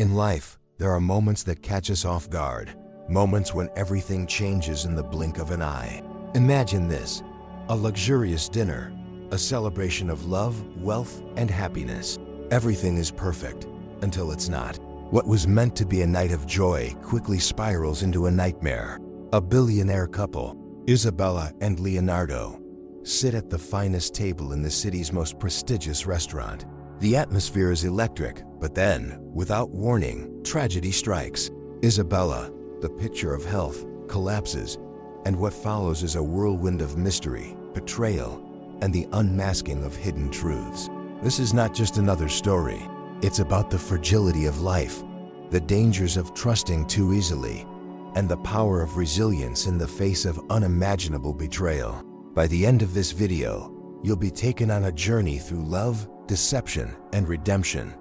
In life, there are moments that catch us off guard, moments when everything changes in the blink of an eye. Imagine this: a luxurious dinner, a celebration of love, wealth, and happiness. Everything is perfect until it's not. What was meant to be a night of joy quickly spirals into a nightmare. A billionaire couple, Isabella and Leonardo, sit at the finest table in the city's most prestigious restaurant. The atmosphere is electric, but then, without warning, tragedy strikes. Isabella, the picture of health, collapses, and what follows is a whirlwind of mystery, betrayal, and the unmasking of hidden truths. This is not just another story. It's about the fragility of life, the dangers of trusting too easily, and the power of resilience in the face of unimaginable betrayal. By the end of this video, you'll be taken on a journey through love, deception, and redemption,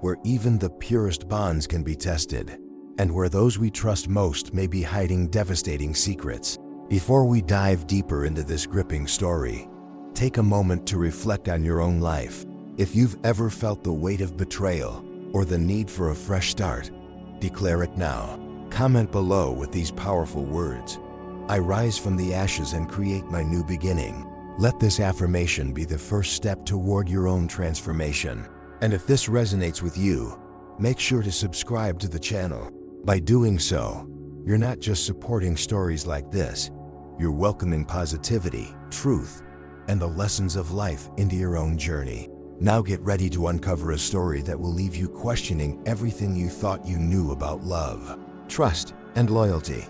where even the purest bonds can be tested, and where those we trust most may be hiding devastating secrets. Before we dive deeper into this gripping story, take a moment to reflect on your own life. If you've ever felt the weight of betrayal or the need for a fresh start, declare it now. Comment below with these powerful words: I rise from the ashes and create my new beginning. Let this affirmation be the first step toward your own transformation. And if this resonates with you, make sure to subscribe to the channel. By doing so, you're not just supporting stories like this, you're welcoming positivity, truth, and the lessons of life into your own journey. Now get ready to uncover a story that will leave you questioning everything you thought you knew about love, trust, and loyalty.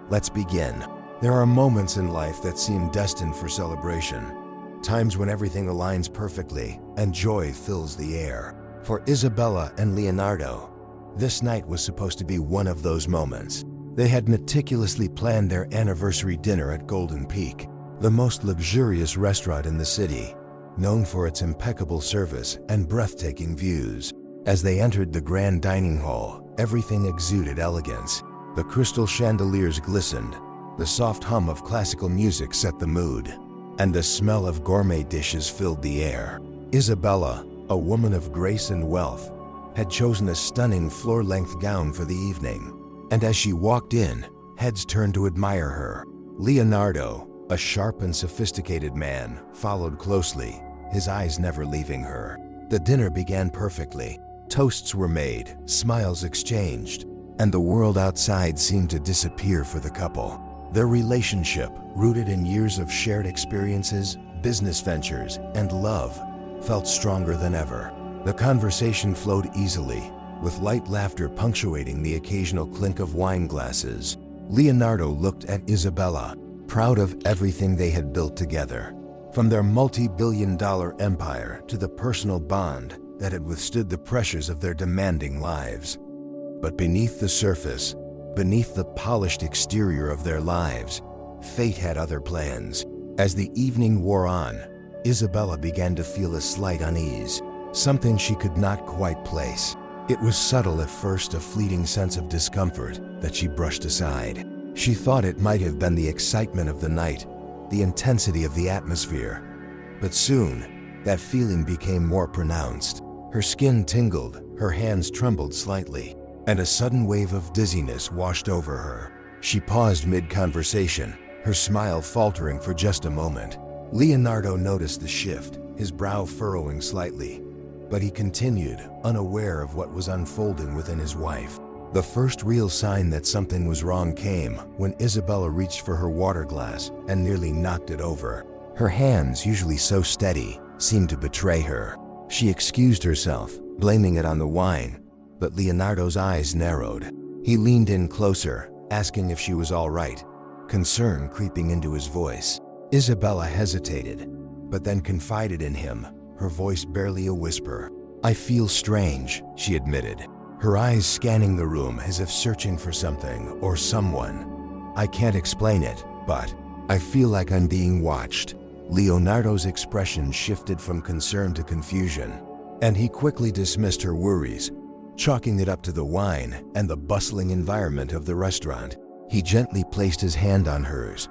Let's begin. There are moments in life that seem destined for celebration, times when everything aligns perfectly and joy fills the air. For Isabella and Leonardo, this night was supposed to be one of those moments. They had meticulously planned their anniversary dinner at Golden Peak, the most luxurious restaurant in the city, known for its impeccable service and breathtaking views. As they entered the grand dining hall, everything exuded elegance. The crystal chandeliers glistened, the soft hum of classical music set the mood, and the smell of gourmet dishes filled the air. Isabella, a woman of grace and wealth, had chosen a stunning floor-length gown for the evening, and as she walked in, heads turned to admire her. Leonardo, a sharp and sophisticated man, followed closely, his eyes never leaving her. The dinner began perfectly. Toasts were made, smiles exchanged, and the world outside seemed to disappear for the couple. Their relationship, rooted in years of shared experiences, business ventures, and love, felt stronger than ever. The conversation flowed easily, with light laughter punctuating the occasional clink of wine glasses. Leonardo looked at Isabella, proud of everything they had built together, from their multi-billion-dollar empire to the personal bond that had withstood the pressures of their demanding lives. But beneath the surface, beneath the polished exterior of their lives, fate had other plans. As the evening wore on, Isabella began to feel a slight unease, something she could not quite place. It was subtle at first, a fleeting sense of discomfort that she brushed aside. She thought it might have been the excitement of the night, the intensity of the atmosphere. But soon, that feeling became more pronounced. Her skin tingled, her hands trembled slightly, and a sudden wave of dizziness washed over her. She paused mid-conversation, her smile faltering for just a moment. Leonardo noticed the shift, his brow furrowing slightly, but he continued, unaware of what was unfolding within his wife. The first real sign that something was wrong came when Isabella reached for her water glass and nearly knocked it over. Her hands, usually so steady, seemed to betray her. She excused herself, blaming it on the wine, but Leonardo's eyes narrowed. He leaned in closer, asking if she was all right, concern creeping into his voice. Isabella hesitated, but then confided in him, her voice barely a whisper. "I feel strange," she admitted, her eyes scanning the room as if searching for something or someone. "I can't explain it, but I feel like I'm being watched." Leonardo's expression shifted from concern to confusion, and he quickly dismissed her worries, chalking it up to the wine and the bustling environment of the restaurant. He gently placed his hand on hers,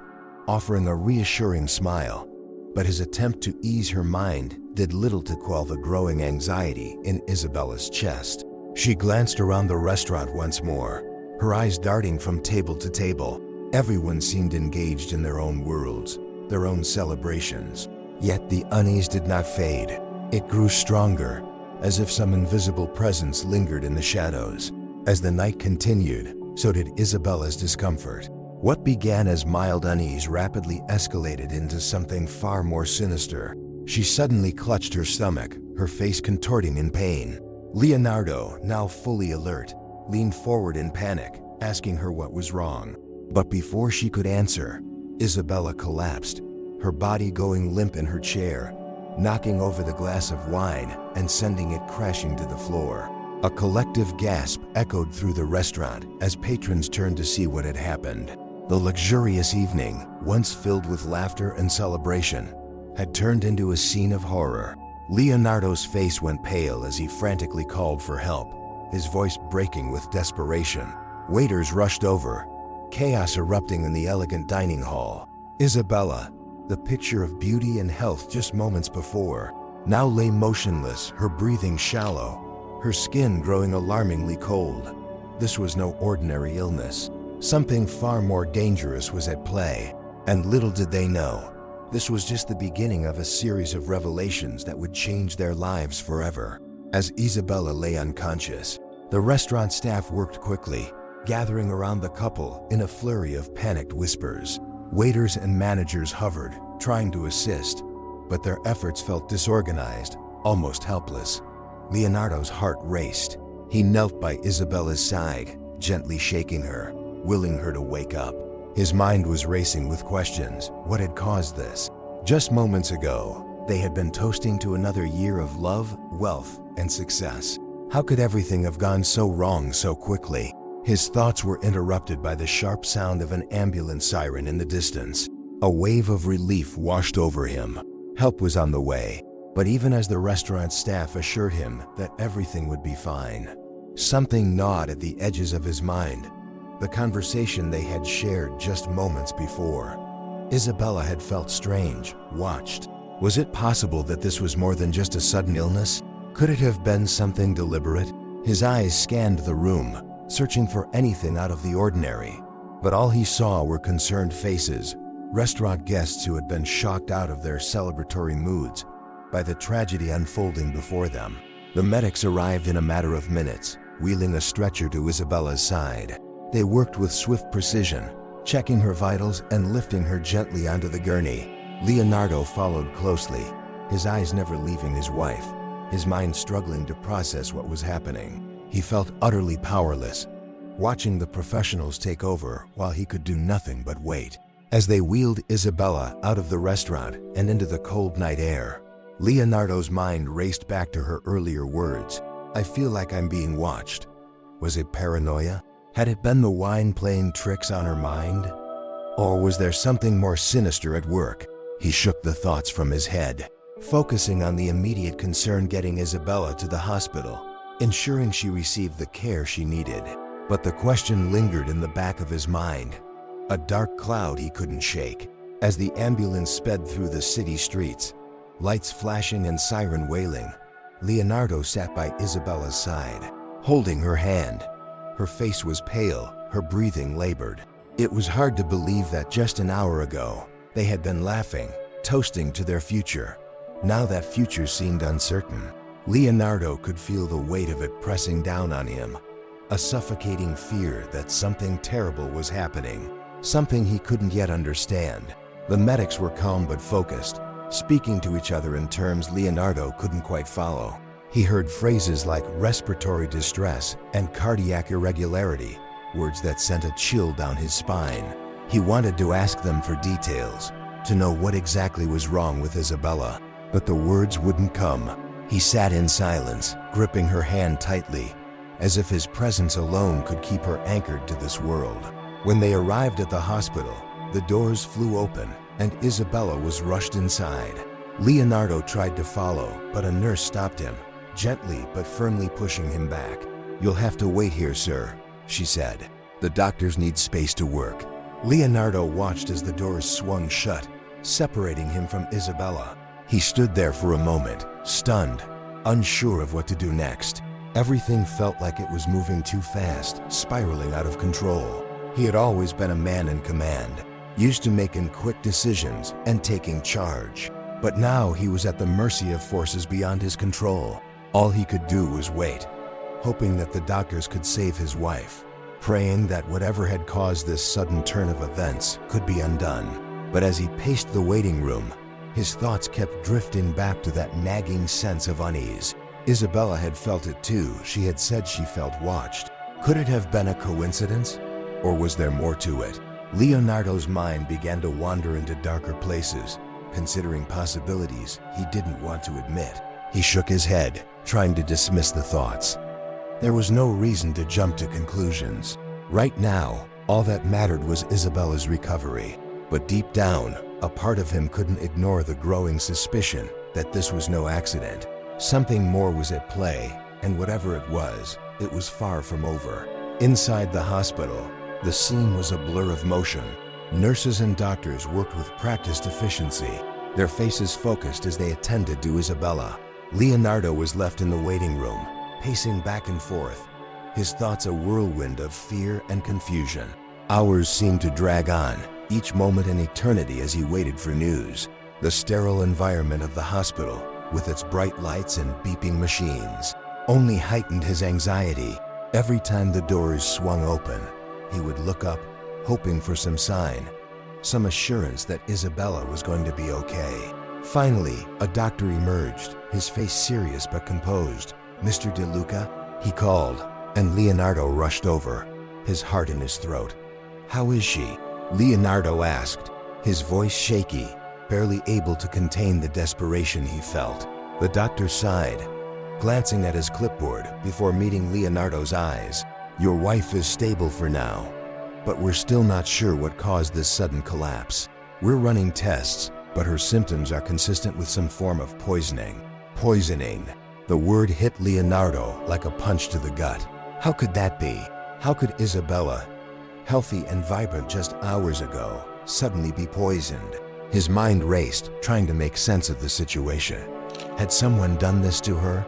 offering a reassuring smile, but his attempt to ease her mind did little to quell the growing anxiety in Isabella's chest. She glanced around the restaurant once more, her eyes darting from table to table. Everyone seemed engaged in their own worlds, their own celebrations. Yet the unease did not fade. It grew stronger, as if some invisible presence lingered in the shadows. As the night continued, so did Isabella's discomfort. What began as mild unease rapidly escalated into something far more sinister. She suddenly clutched her stomach, her face contorting in pain. Leonardo, now fully alert, leaned forward in panic, asking her what was wrong. But before she could answer, Isabella collapsed, her body going limp in her chair, knocking over the glass of wine and sending it crashing to the floor. A collective gasp echoed through the restaurant as patrons turned to see what had happened. The luxurious evening, once filled with laughter and celebration, had turned into a scene of horror. Leonardo's face went pale as he frantically called for help, his voice breaking with desperation. Waiters rushed over, chaos erupting in the elegant dining hall. Isabella, the picture of beauty and health just moments before, now lay motionless, her breathing shallow, her skin growing alarmingly cold. This was no ordinary illness. Something far more dangerous was at play, and little did they know, this was just the beginning of a series of revelations that would change their lives forever. As Isabella lay unconscious, the restaurant staff worked quickly, gathering around the couple in a flurry of panicked whispers. Waiters and managers hovered, trying to assist, but their efforts felt disorganized, almost helpless. Leonardo's heart raced. He knelt by Isabella's side, gently shaking her, willing her to wake up. His mind was racing with questions. What had caused this? Just moments ago, they had been toasting to another year of love, wealth, and success. How could everything have gone so wrong so quickly? His thoughts were interrupted by the sharp sound of an ambulance siren in the distance. A wave of relief washed over him. Help was on the way, but even as the restaurant staff assured him that everything would be fine, something gnawed at the edges of his mind. The conversation they had shared just moments before. Isabella had felt strange, watched. Was it possible that this was more than just a sudden illness? Could it have been something deliberate? His eyes scanned the room, searching for anything out of the ordinary. But all he saw were concerned faces, restaurant guests who had been shocked out of their celebratory moods by the tragedy unfolding before them. The medics arrived in a matter of minutes, wheeling a stretcher to Isabella's side. They worked with swift precision, checking her vitals and lifting her gently onto the gurney. Leonardo followed closely, his eyes never leaving his wife, his mind struggling to process what was happening. He felt utterly powerless, watching the professionals take over while he could do nothing but wait. As they wheeled Isabella out of the restaurant and into the cold night air, Leonardo's mind raced back to her earlier words. "I feel like I'm being watched." Was it paranoia? Had it been the wine playing tricks on her mind? Or was there something more sinister at work? He shook the thoughts from his head, focusing on the immediate concern getting Isabella to the hospital, ensuring she received the care she needed. But the question lingered in the back of his mind, a dark cloud he couldn't shake. As the ambulance sped through the city streets, lights flashing and siren wailing, Leonardo sat by Isabella's side, holding her hand. Her face was pale, her breathing labored. It was hard to believe that just an hour ago, they had been laughing, toasting to their future. Now that future seemed uncertain. Leonardo could feel the weight of it pressing down on him, a suffocating fear that something terrible was happening, something he couldn't yet understand. The medics were calm but focused, speaking to each other in terms Leonardo couldn't quite follow. He heard phrases like respiratory distress and cardiac irregularity, words that sent a chill down his spine. He wanted to ask them for details, to know what exactly was wrong with Isabella, but the words wouldn't come. He sat in silence, gripping her hand tightly, as if his presence alone could keep her anchored to this world. When they arrived at the hospital, the doors flew open and Isabella was rushed inside. Leonardo tried to follow, but a nurse stopped him, gently but firmly pushing him back. "You'll have to wait here, sir," she said. "The doctors need space to work." Leonardo watched as the doors swung shut, separating him from Isabella. He stood there for a moment, stunned, unsure of what to do next. Everything felt like it was moving too fast, spiraling out of control. He had always been a man in command, used to making quick decisions and taking charge. But now he was at the mercy of forces beyond his control. All he could do was wait, hoping that the doctors could save his wife, praying that whatever had caused this sudden turn of events could be undone. But as he paced the waiting room, his thoughts kept drifting back to that nagging sense of unease. Isabella had felt it too. She had said she felt watched. Could it have been a coincidence? Or was there more to it? Leonardo's mind began to wander into darker places, considering possibilities he didn't want to admit. He shook his head, trying to dismiss the thoughts. There was no reason to jump to conclusions. Right now, all that mattered was Isabella's recovery. But deep down, a part of him couldn't ignore the growing suspicion that this was no accident. Something more was at play, and whatever it was far from over. Inside the hospital, the scene was a blur of motion. Nurses and doctors worked with practiced efficiency, their faces focused as they attended to Isabella. Leonardo was left in the waiting room, pacing back and forth, his thoughts a whirlwind of fear and confusion. Hours seemed to drag on, each moment an eternity as he waited for news. The sterile environment of the hospital, with its bright lights and beeping machines, only heightened his anxiety. Every time the doors swung open, he would look up, hoping for some sign, some assurance that Isabella was going to be okay. Finally, a doctor emerged, his face serious but composed. "Mr. De Luca?" he called, and Leonardo rushed over, his heart in his throat. "How is she?" Leonardo asked, his voice shaky, barely able to contain the desperation he felt. The doctor sighed, glancing at his clipboard before meeting Leonardo's eyes. "Your wife is stable for now, but we're still not sure what caused this sudden collapse. We're running tests, but her symptoms are consistent with some form of poisoning." Poisoning. The word hit Leonardo like a punch to the gut. How could that be? How could Isabella, healthy and vibrant just hours ago, suddenly be poisoned? His mind raced, trying to make sense of the situation. Had someone done this to her?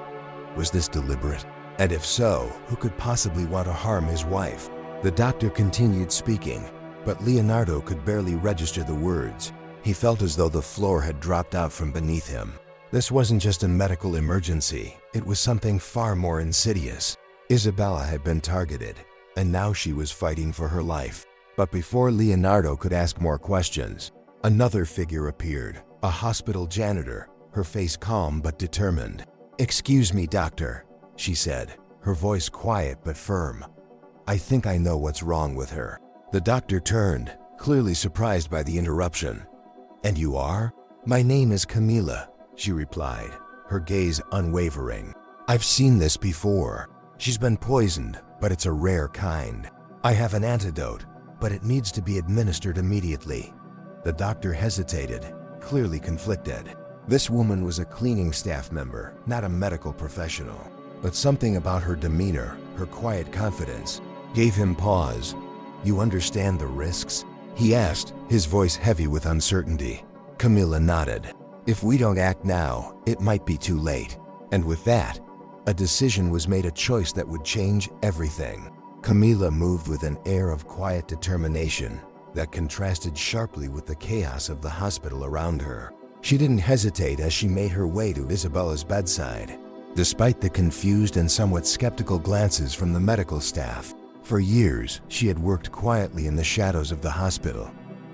Was this deliberate? And if so, who could possibly want to harm his wife? The doctor continued speaking, but Leonardo could barely register the words. He felt as though the floor had dropped out from beneath him. This wasn't just a medical emergency, it was something far more insidious. Isabella had been targeted, and now she was fighting for her life. But before Leonardo could ask more questions, another figure appeared, a hospital janitor, her face calm but determined. "Excuse me, doctor," she said, her voice quiet but firm. "I think I know what's wrong with her." The doctor turned, clearly surprised by the interruption. "And you are?" "My name is Camilla," she replied, her gaze unwavering. "I've seen this before. She's been poisoned, but it's a rare kind. I have an antidote, but it needs to be administered immediately." The doctor hesitated, clearly conflicted. This woman was a cleaning staff member, not a medical professional. But something about her demeanor, her quiet confidence, gave him pause. "You understand the risks?" he asked, his voice heavy with uncertainty. Camilla nodded. "If we don't act now, it might be too late." And with that, a decision was made, a choice that would change everything. Camilla moved with an air of quiet determination that contrasted sharply with the chaos of the hospital around her. She didn't hesitate as she made her way to Isabella's bedside, despite the confused and somewhat skeptical glances from the medical staff. For years, she had worked quietly in the shadows of the hospital,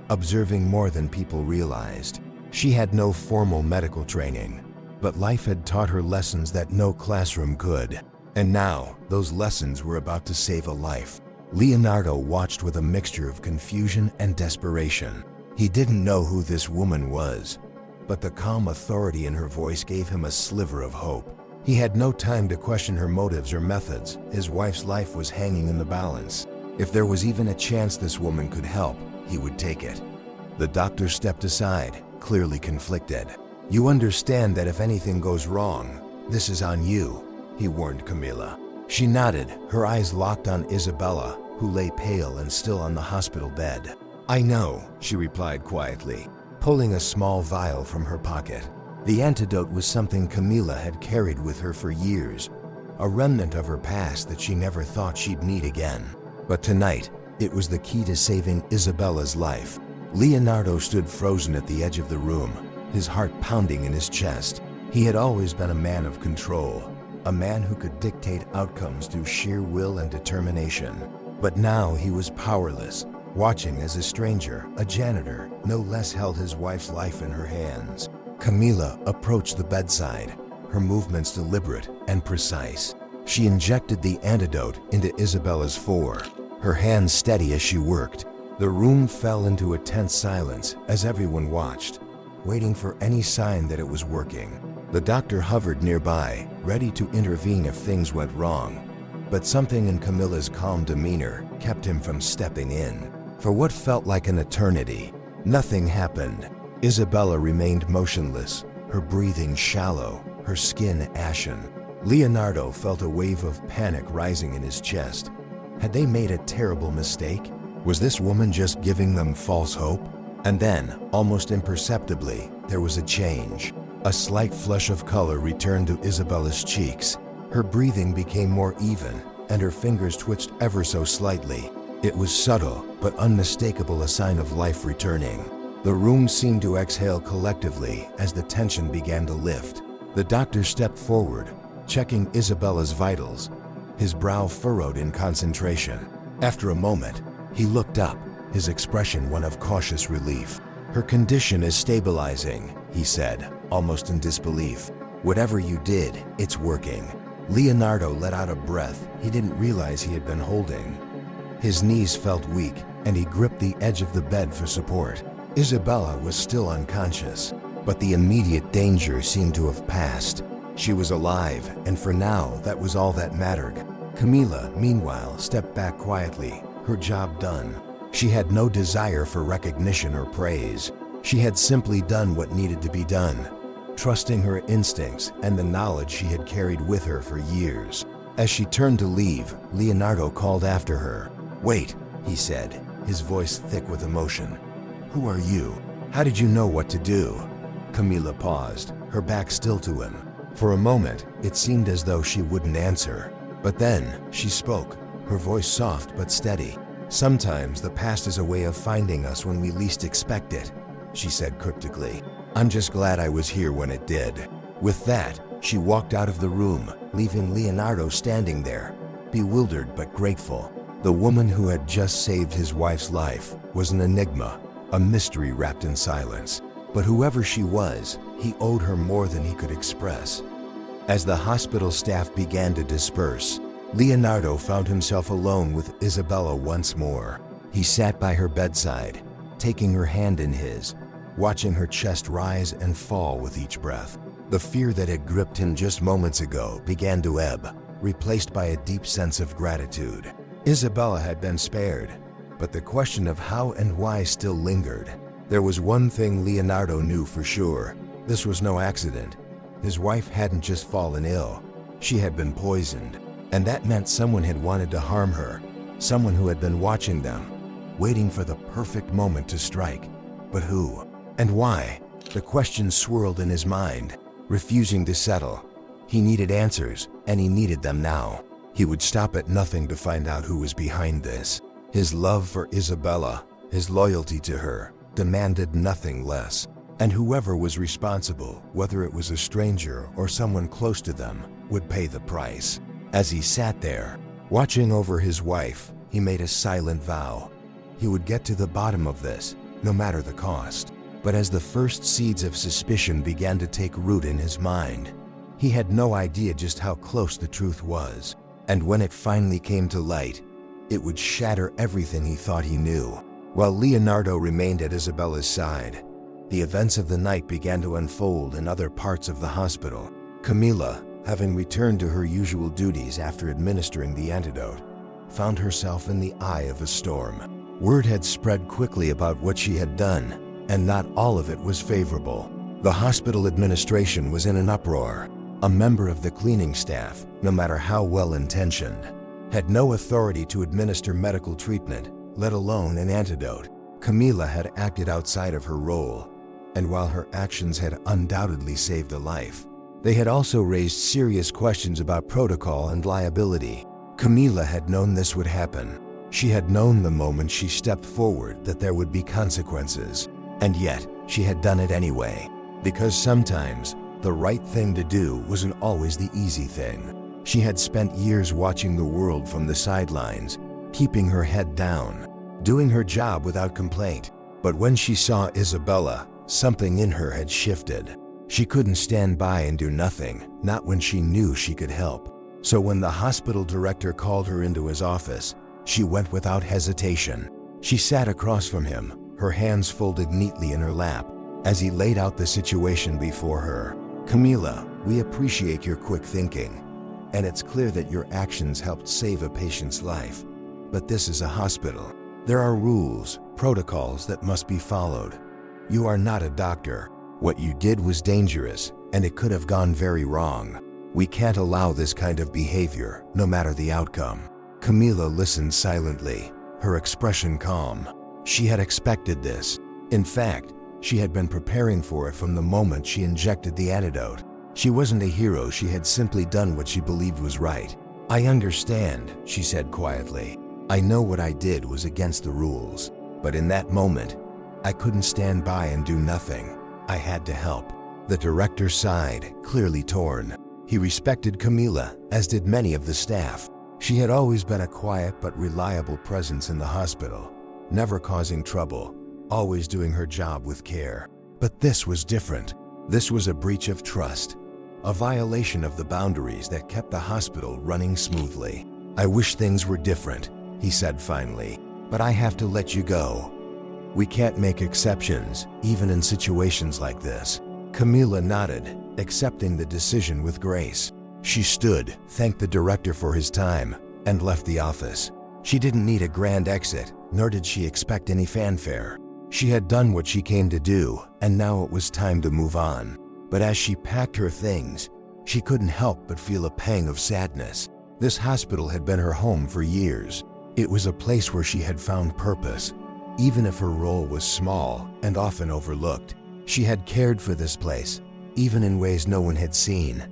observing more than people realized. She had no formal medical training, but life had taught her lessons that no classroom could. And now, those lessons were about to save a life. Leonardo watched with a mixture of confusion and desperation. He didn't know who this woman was, but the calm authority in her voice gave him a sliver of hope. He had no time to question her motives or methods. His wife's life was hanging in the balance. If there was even a chance this woman could help, he would take it. The doctor stepped aside, clearly conflicted. "You understand that if anything goes wrong, this is on you," he warned Camilla. She nodded, her eyes locked on Isabella, who lay pale and still on the hospital bed. "I know," she replied quietly, pulling a small vial from her pocket. The antidote was something Camilla had carried with her for years, a remnant of her past that she never thought she'd meet again. But tonight, it was the key to saving Isabella's life. Leonardo stood frozen at the edge of the room, his heart pounding in his chest. He had always been a man of control, a man who could dictate outcomes through sheer will and determination. But now he was powerless, watching as a stranger, a janitor, no less held his wife's life in her hands. Camila approached the bedside, her movements deliberate and precise. She injected the antidote into Isabella's fore, her hands steady as she worked. The room fell into a tense silence as everyone watched, waiting for any sign that it was working. The doctor hovered nearby, ready to intervene if things went wrong. But something in Camilla's calm demeanor kept him from stepping in. For what felt like an eternity, nothing happened. Isabella remained motionless, her breathing shallow, her skin ashen. Leonardo felt a wave of panic rising in his chest. Had they made a terrible mistake? Was this woman just giving them false hope? And then, almost imperceptibly, there was a change. A slight flush of color returned to Isabella's cheeks. Her breathing became more even, and her fingers twitched ever so slightly. It was subtle, but unmistakable, a sign of life returning. The room seemed to exhale collectively as the tension began to lift. The doctor stepped forward, checking Isabella's vitals, his brow furrowed in concentration. After a moment, he looked up, his expression one of cautious relief. "Her condition is stabilizing," he said, almost in disbelief. "Whatever you did, it's working." Leonardo let out a breath he didn't realize he had been holding. His knees felt weak, and he gripped the edge of the bed for support. Isabella was still unconscious, but the immediate danger seemed to have passed. She was alive, and for now, that was all that mattered. Camila, meanwhile, stepped back quietly, her job done. She had no desire for recognition or praise. She had simply done what needed to be done, trusting her instincts and the knowledge she had carried with her for years. As she turned to leave, Leonardo called after her. "Wait," he said, his voice thick with emotion. "Who are you? How did you know what to do?" Camila paused, her back still to him. For a moment, it seemed as though she wouldn't answer. But then, she spoke, her voice soft but steady. "Sometimes the past is a way of finding us when we least expect it," she said cryptically. "I'm just glad I was here when it did." With that, she walked out of the room, leaving Leonardo standing there, bewildered but grateful. The woman who had just saved his wife's life was an enigma, a mystery wrapped in silence. But whoever she was, he owed her more than he could express. As the hospital staff began to disperse, Leonardo found himself alone with Isabella once more. He sat by her bedside, taking her hand in his, watching her chest rise and fall with each breath. The fear that had gripped him just moments ago began to ebb, replaced by a deep sense of gratitude. Isabella had been spared, but the question of how and why still lingered. There was one thing Leonardo knew for sure. This was no accident. His wife hadn't just fallen ill. She had been poisoned. And that meant someone had wanted to harm her. Someone who had been watching them, waiting for the perfect moment to strike. But who? And why? The question swirled in his mind, refusing to settle. He needed answers, and he needed them now. He would stop at nothing to find out who was behind this. His love for Isabella, his loyalty to her, demanded nothing less. And whoever was responsible, whether it was a stranger or someone close to them, would pay the price. As he sat there, watching over his wife, he made a silent vow. He would get to the bottom of this, no matter the cost. But as the first seeds of suspicion began to take root in his mind, he had no idea just how close the truth was. And when it finally came to light, it would shatter everything he thought he knew. While Leonardo remained at Isabella's side, the events of the night began to unfold in other parts of the hospital. Camila, having returned to her usual duties after administering the antidote, found herself in the eye of a storm. Word had spread quickly about what she had done, and not all of it was favorable. The hospital administration was in an uproar. A member of the cleaning staff, no matter how well-intentioned, had no authority to administer medical treatment, let alone an antidote. Camila had acted outside of her role, and while her actions had undoubtedly saved a life, They had also raised serious questions about protocol and liability. Camila had known this would happen. She had known the moment she stepped forward that there would be consequences. And yet, she had done it anyway. Because sometimes, the right thing to do wasn't always the easy thing. She had spent years watching the world from the sidelines, keeping her head down, doing her job without complaint. But when she saw Isabella, something in her had shifted. She couldn't stand by and do nothing, not when she knew she could help. So when the hospital director called her into his office, she went without hesitation. She sat across from him, her hands folded neatly in her lap, as he laid out the situation before her. "Camila, we appreciate your quick thinking, and it's clear that your actions helped save a patient's life. But this is a hospital. There are rules, protocols that must be followed. You are not a doctor. What you did was dangerous, and it could have gone very wrong. We can't allow this kind of behavior, no matter the outcome." Camila listened silently, her expression calm. She had expected this. In fact, she had been preparing for it from the moment she injected the antidote. She wasn't a hero, she had simply done what she believed was right. "I understand," she said quietly. "I know what I did was against the rules. But in that moment, I couldn't stand by and do nothing. I had to help." The director sighed, clearly torn. He respected Camila, as did many of the staff. She had always been a quiet but reliable presence in the hospital, never causing trouble, always doing her job with care. But this was different. This was a breach of trust, a violation of the boundaries that kept the hospital running smoothly. "I wish things were different," he said finally, "but I have to let you go. We can't make exceptions, even in situations like this." Camila nodded, accepting the decision with grace. She stood, thanked the director for his time, and left the office. She didn't need a grand exit, nor did she expect any fanfare. She had done what she came to do, and now it was time to move on. But as she packed her things, she couldn't help but feel a pang of sadness. This hospital had been her home for years. It was a place where she had found purpose. Even if her role was small and often overlooked, she had cared for this place, even in ways no one had seen.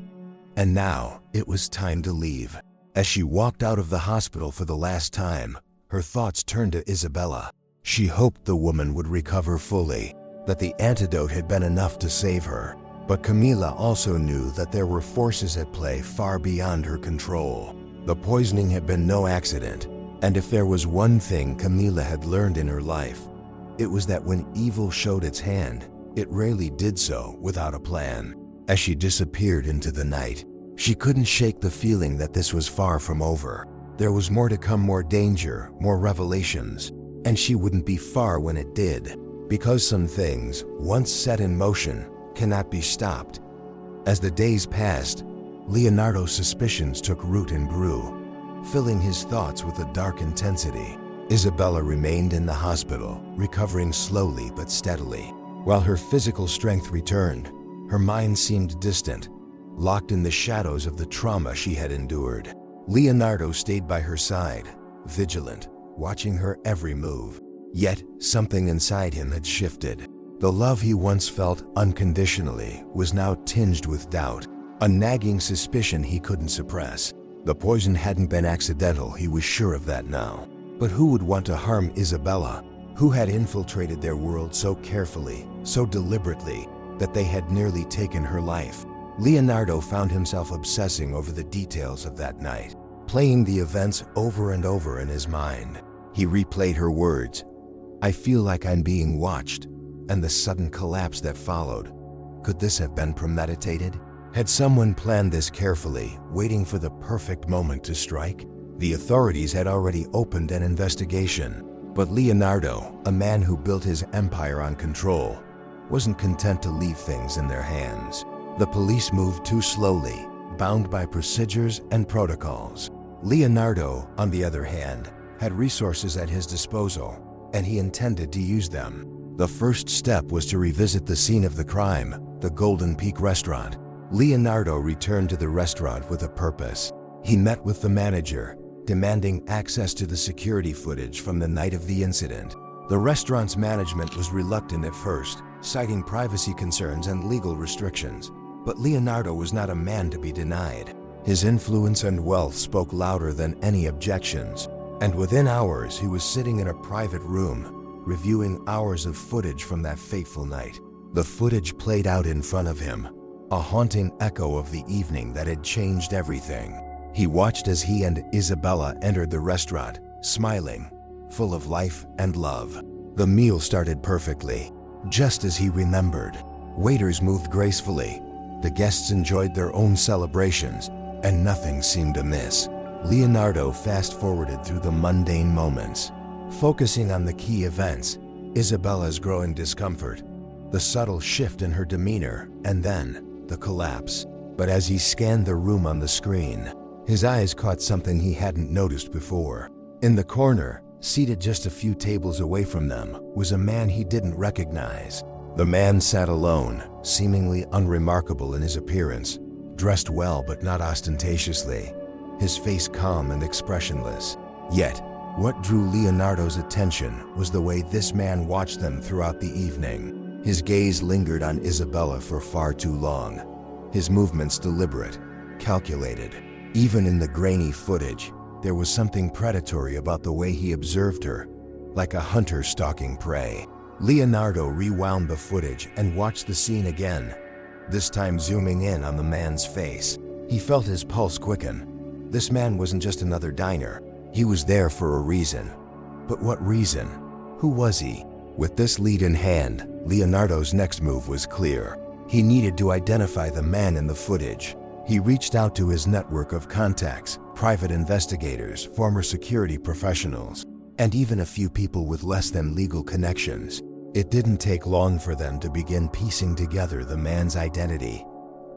And now, it was time to leave. As she walked out of the hospital for the last time, her thoughts turned to Isabella. She hoped the woman would recover fully, that the antidote had been enough to save her. But Camila also knew that there were forces at play far beyond her control. The poisoning had been no accident, and if there was one thing Camila had learned in her life, it was that when evil showed its hand, it rarely did so without a plan. As she disappeared into the night, she couldn't shake the feeling that this was far from over. There was more to come, more danger, more revelations, and she wouldn't be far when it did, because some things, once set in motion, cannot be stopped. As the days passed, Leonardo's suspicions took root and grew, filling his thoughts with a dark intensity. Isabella remained in the hospital, recovering slowly but steadily. While her physical strength returned, her mind seemed distant, locked in the shadows of the trauma she had endured. Leonardo stayed by her side, vigilant, watching her every move. Yet, something inside him had shifted. The love he once felt unconditionally was now tinged with doubt, a nagging suspicion he couldn't suppress. The poison hadn't been accidental, he was sure of that now. But who would want to harm Isabella? Who had infiltrated their world so carefully, so deliberately, that they had nearly taken her life? Leonardo found himself obsessing over the details of that night, playing the events over and over in his mind. He replayed her words, "I feel like I'm being watched," and the sudden collapse that followed. Could this have been premeditated? Had someone planned this carefully, waiting for the perfect moment to strike? The authorities had already opened an investigation, but Leonardo, a man who built his empire on control, wasn't content to leave things in their hands. The police moved too slowly, bound by procedures and protocols. Leonardo, on the other hand, had resources at his disposal, and he intended to use them. The first step was to revisit the scene of the crime, the Golden Peak restaurant. Leonardo returned to the restaurant with a purpose. He met with the manager, demanding access to the security footage from the night of the incident. The restaurant's management was reluctant at first, citing privacy concerns and legal restrictions. But Leonardo was not a man to be denied. His influence and wealth spoke louder than any objections, and within hours he was sitting in a private room, reviewing hours of footage from that fateful night. The footage played out in front of him, a haunting echo of the evening that had changed everything. He watched as he and Isabella entered the restaurant, smiling, full of life and love. The meal started perfectly, just as he remembered. Waiters moved gracefully, the guests enjoyed their own celebrations, and nothing seemed amiss. Leonardo fast-forwarded through the mundane moments, focusing on the key events: Isabella's growing discomfort, the subtle shift in her demeanor, and then the collapse. But as he scanned the room on the screen, his eyes caught something he hadn't noticed before. In the corner, seated just a few tables away from them, was a man he didn't recognize. The man sat alone, seemingly unremarkable in his appearance, dressed well but not ostentatiously, his face calm and expressionless. Yet, what drew Leonardo's attention was the way this man watched them throughout the evening. His gaze lingered on Isabella for far too long, his movements deliberate, calculated. Even in the grainy footage, there was something predatory about the way he observed her, like a hunter stalking prey. Leonardo rewound the footage and watched the scene again, this time zooming in on the man's face. He felt his pulse quicken. This man wasn't just another diner. He was there for a reason. But what reason? Who was he? With this lead in hand, Leonardo's next move was clear. He needed to identify the man in the footage. He reached out to his network of contacts, private investigators, former security professionals, and even a few people with less than legal connections. It didn't take long for them to begin piecing together the man's identity.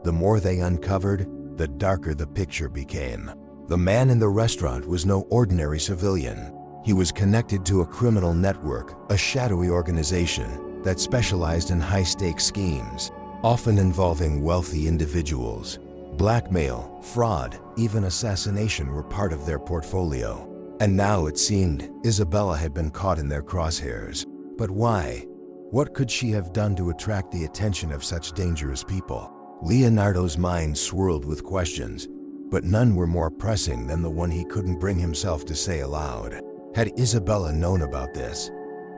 The more they uncovered, the darker the picture became. The man in the restaurant was no ordinary civilian. He was connected to a criminal network, a shadowy organization that specialized in high-stakes schemes, often involving wealthy individuals. Blackmail, fraud, even assassination were part of their portfolio. And now it seemed Isabella had been caught in their crosshairs. But why? What could she have done to attract the attention of such dangerous people? Leonardo's mind swirled with questions, but none were more pressing than the one he couldn't bring himself to say aloud. Had Isabella known about this?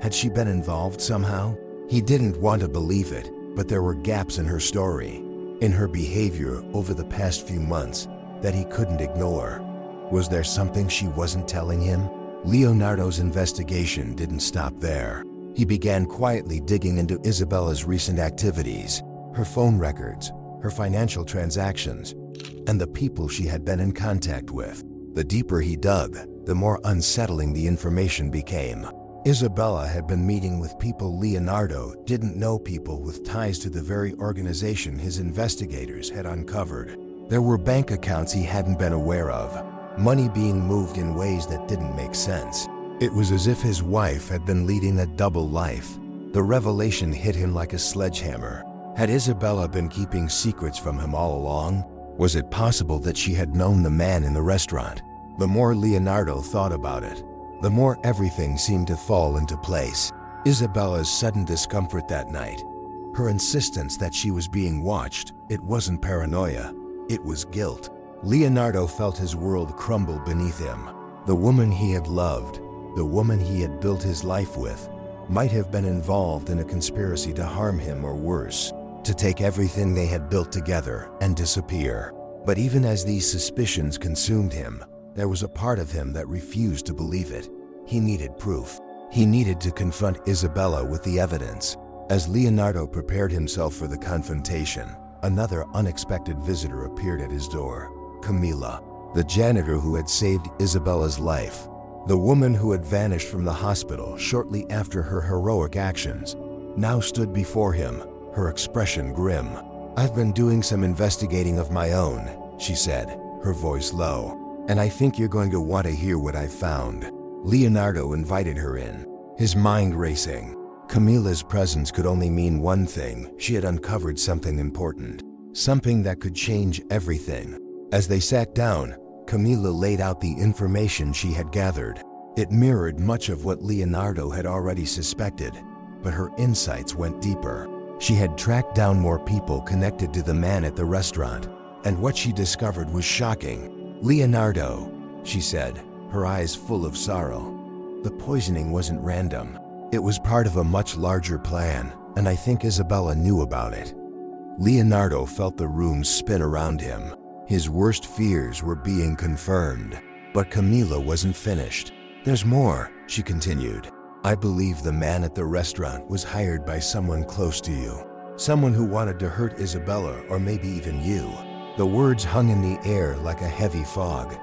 Had she been involved somehow? He didn't want to believe it, but there were gaps in her story, in her behavior over the past few months, that he couldn't ignore. Was there something she wasn't telling him? Leonardo's investigation didn't stop there. He began quietly digging into Isabella's recent activities, her phone records, her financial transactions, and the people she had been in contact with. The deeper he dug, the more unsettling the information became. Isabella had been meeting with people Leonardo didn't know, people with ties to the very organization his investigators had uncovered. There were bank accounts he hadn't been aware of, money being moved in ways that didn't make sense. It was as if his wife had been leading a double life. The revelation hit him like a sledgehammer. Had Isabella been keeping secrets from him all along? Was it possible that she had known the man in the restaurant? The more Leonardo thought about it, the more everything seemed to fall into place. Isabella's sudden discomfort that night, her insistence that she was being watched, it wasn't paranoia, it was guilt. Leonardo felt his world crumble beneath him. The woman he had loved, the woman he had built his life with, might have been involved in a conspiracy to harm him, or worse, to take everything they had built together and disappear. But even as these suspicions consumed him, there was a part of him that refused to believe it. He needed proof. He needed to confront Isabella with the evidence. As Leonardo prepared himself for the confrontation, another unexpected visitor appeared at his door. Camila, the janitor who had saved Isabella's life, the woman who had vanished from the hospital shortly after her heroic actions, now stood before him, her expression grim. "I've been doing some investigating of my own," she said, her voice low, "and I think you're going to want to hear what I found." Leonardo invited her in, his mind racing. Camila's presence could only mean one thing: she had uncovered something important, something that could change everything. As they sat down, Camila laid out the information she had gathered. It mirrored much of what Leonardo had already suspected, but her insights went deeper. She had tracked down more people connected to the man at the restaurant, and what she discovered was shocking. "Leonardo," she said, her eyes full of sorrow. "The poisoning wasn't random. It was part of a much larger plan, and I think Isabella knew about it." Leonardo felt the room spin around him. His worst fears were being confirmed. But Camila wasn't finished. "There's more," she continued. "I believe the man at the restaurant was hired by someone close to you. Someone who wanted to hurt Isabella, or maybe even you." The words hung in the air like a heavy fog.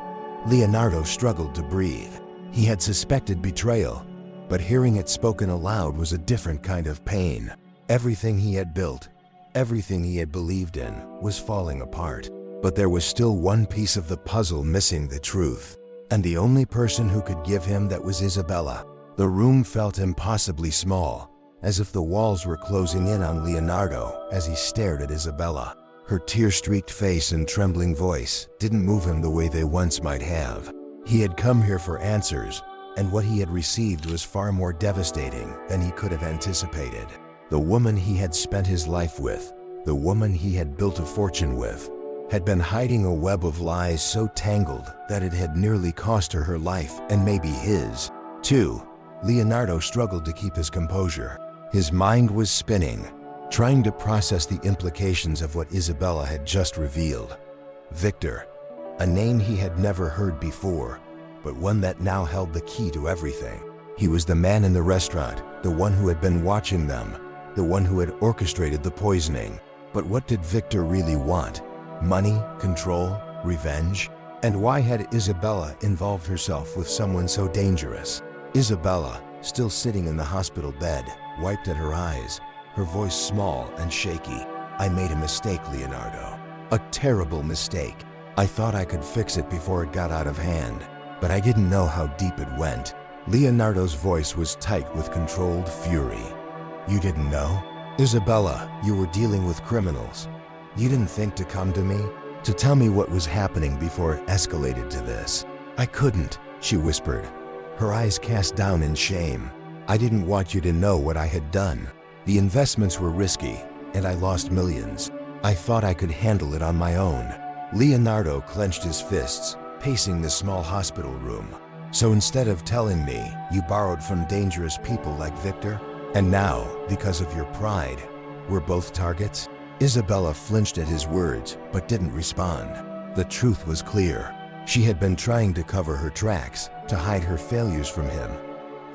Leonardo struggled to breathe. He had suspected betrayal, but hearing it spoken aloud was a different kind of pain. Everything he had built, everything he had believed in, was falling apart. But there was still one piece of the puzzle missing: the truth. And the only person who could give him that was Isabella. The room felt impossibly small, as if the walls were closing in on Leonardo as he stared at Isabella. Her tear-streaked face and trembling voice didn't move him the way they once might have. He had come here for answers, and what he had received was far more devastating than he could have anticipated. The woman he had spent his life with, the woman he had built a fortune with, had been hiding a web of lies so tangled that it had nearly cost her her life, and maybe his, too. Leonardo struggled to keep his composure. His mind was spinning, trying to process the implications of what Isabella had just revealed. Victor, a name he had never heard before, but one that now held the key to everything. He was the man in the restaurant, the one who had been watching them, the one who had orchestrated the poisoning. But what did Victor really want? Money, control, revenge? And why had Isabella involved herself with someone so dangerous? Isabella, still sitting in the hospital bed, wiped at her eyes, her voice small and shaky. "I made a mistake, Leonardo. A terrible mistake. I thought I could fix it before it got out of hand, but I didn't know how deep it went." Leonardo's voice was tight with controlled fury. "You didn't know? Isabella, you were dealing with criminals. You didn't think to come to me, to tell me what was happening before it escalated to this?" "I couldn't," she whispered, her eyes cast down in shame. "I didn't want you to know what I had done. The investments were risky, and I lost millions. I thought I could handle it on my own." Leonardo clenched his fists, pacing the small hospital room. "So instead of telling me, you borrowed from dangerous people like Victor? And now, because of your pride, we're both targets?" Isabella flinched at his words, but didn't respond. The truth was clear. She had been trying to cover her tracks, to hide her failures from him.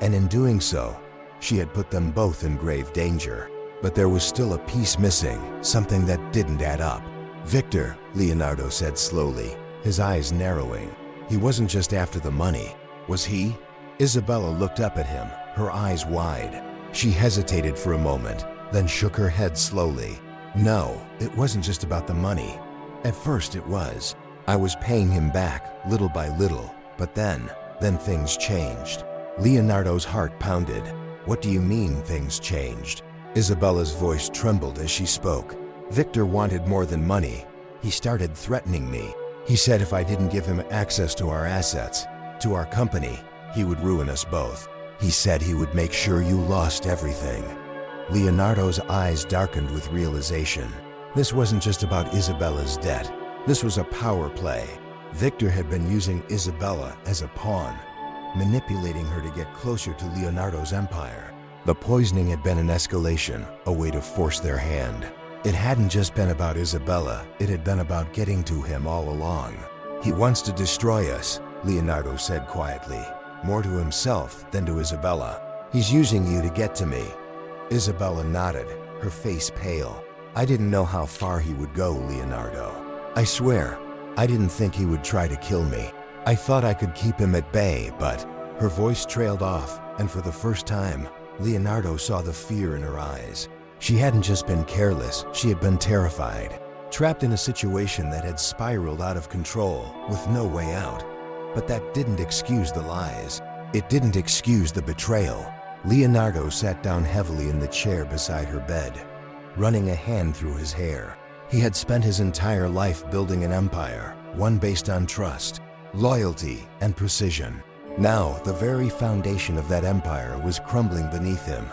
And in doing so, she had put them both in grave danger. But there was still a piece missing, something that didn't add up. "Victor," Leonardo said slowly, his eyes narrowing. "He wasn't just after the money, was he?" Isabella looked up at him, her eyes wide. She hesitated for a moment, then shook her head slowly. "No, it wasn't just about the money. At first it was. I was paying him back, little by little, but then things changed." Leonardo's heart pounded. "What do you mean things changed?" Isabella's voice trembled as she spoke. "Victor wanted more than money. He started threatening me. He said if I didn't give him access to our assets, to our company, he would ruin us both. He said he would make sure you lost everything." Leonardo's eyes darkened with realization. This wasn't just about Isabella's debt. This was a power play. Victor had been using Isabella as a pawn, manipulating her to get closer to Leonardo's empire. The poisoning had been an escalation, a way to force their hand. It hadn't just been about Isabella, it had been about getting to him all along. "He wants to destroy us," Leonardo said quietly, more to himself than to Isabella. "He's using you to get to me." Isabella nodded, her face pale. "I didn't know how far he would go, Leonardo. I swear, I didn't think he would try to kill me. I thought I could keep him at bay, but..." Her voice trailed off, and for the first time, Leonardo saw the fear in her eyes. She hadn't just been careless, she had been terrified. Trapped in a situation that had spiraled out of control, with no way out. But that didn't excuse the lies. It didn't excuse the betrayal. Leonardo sat down heavily in the chair beside her bed, running a hand through his hair. He had spent his entire life building an empire, one based on trust, loyalty, and precision. Now, the very foundation of that empire was crumbling beneath him.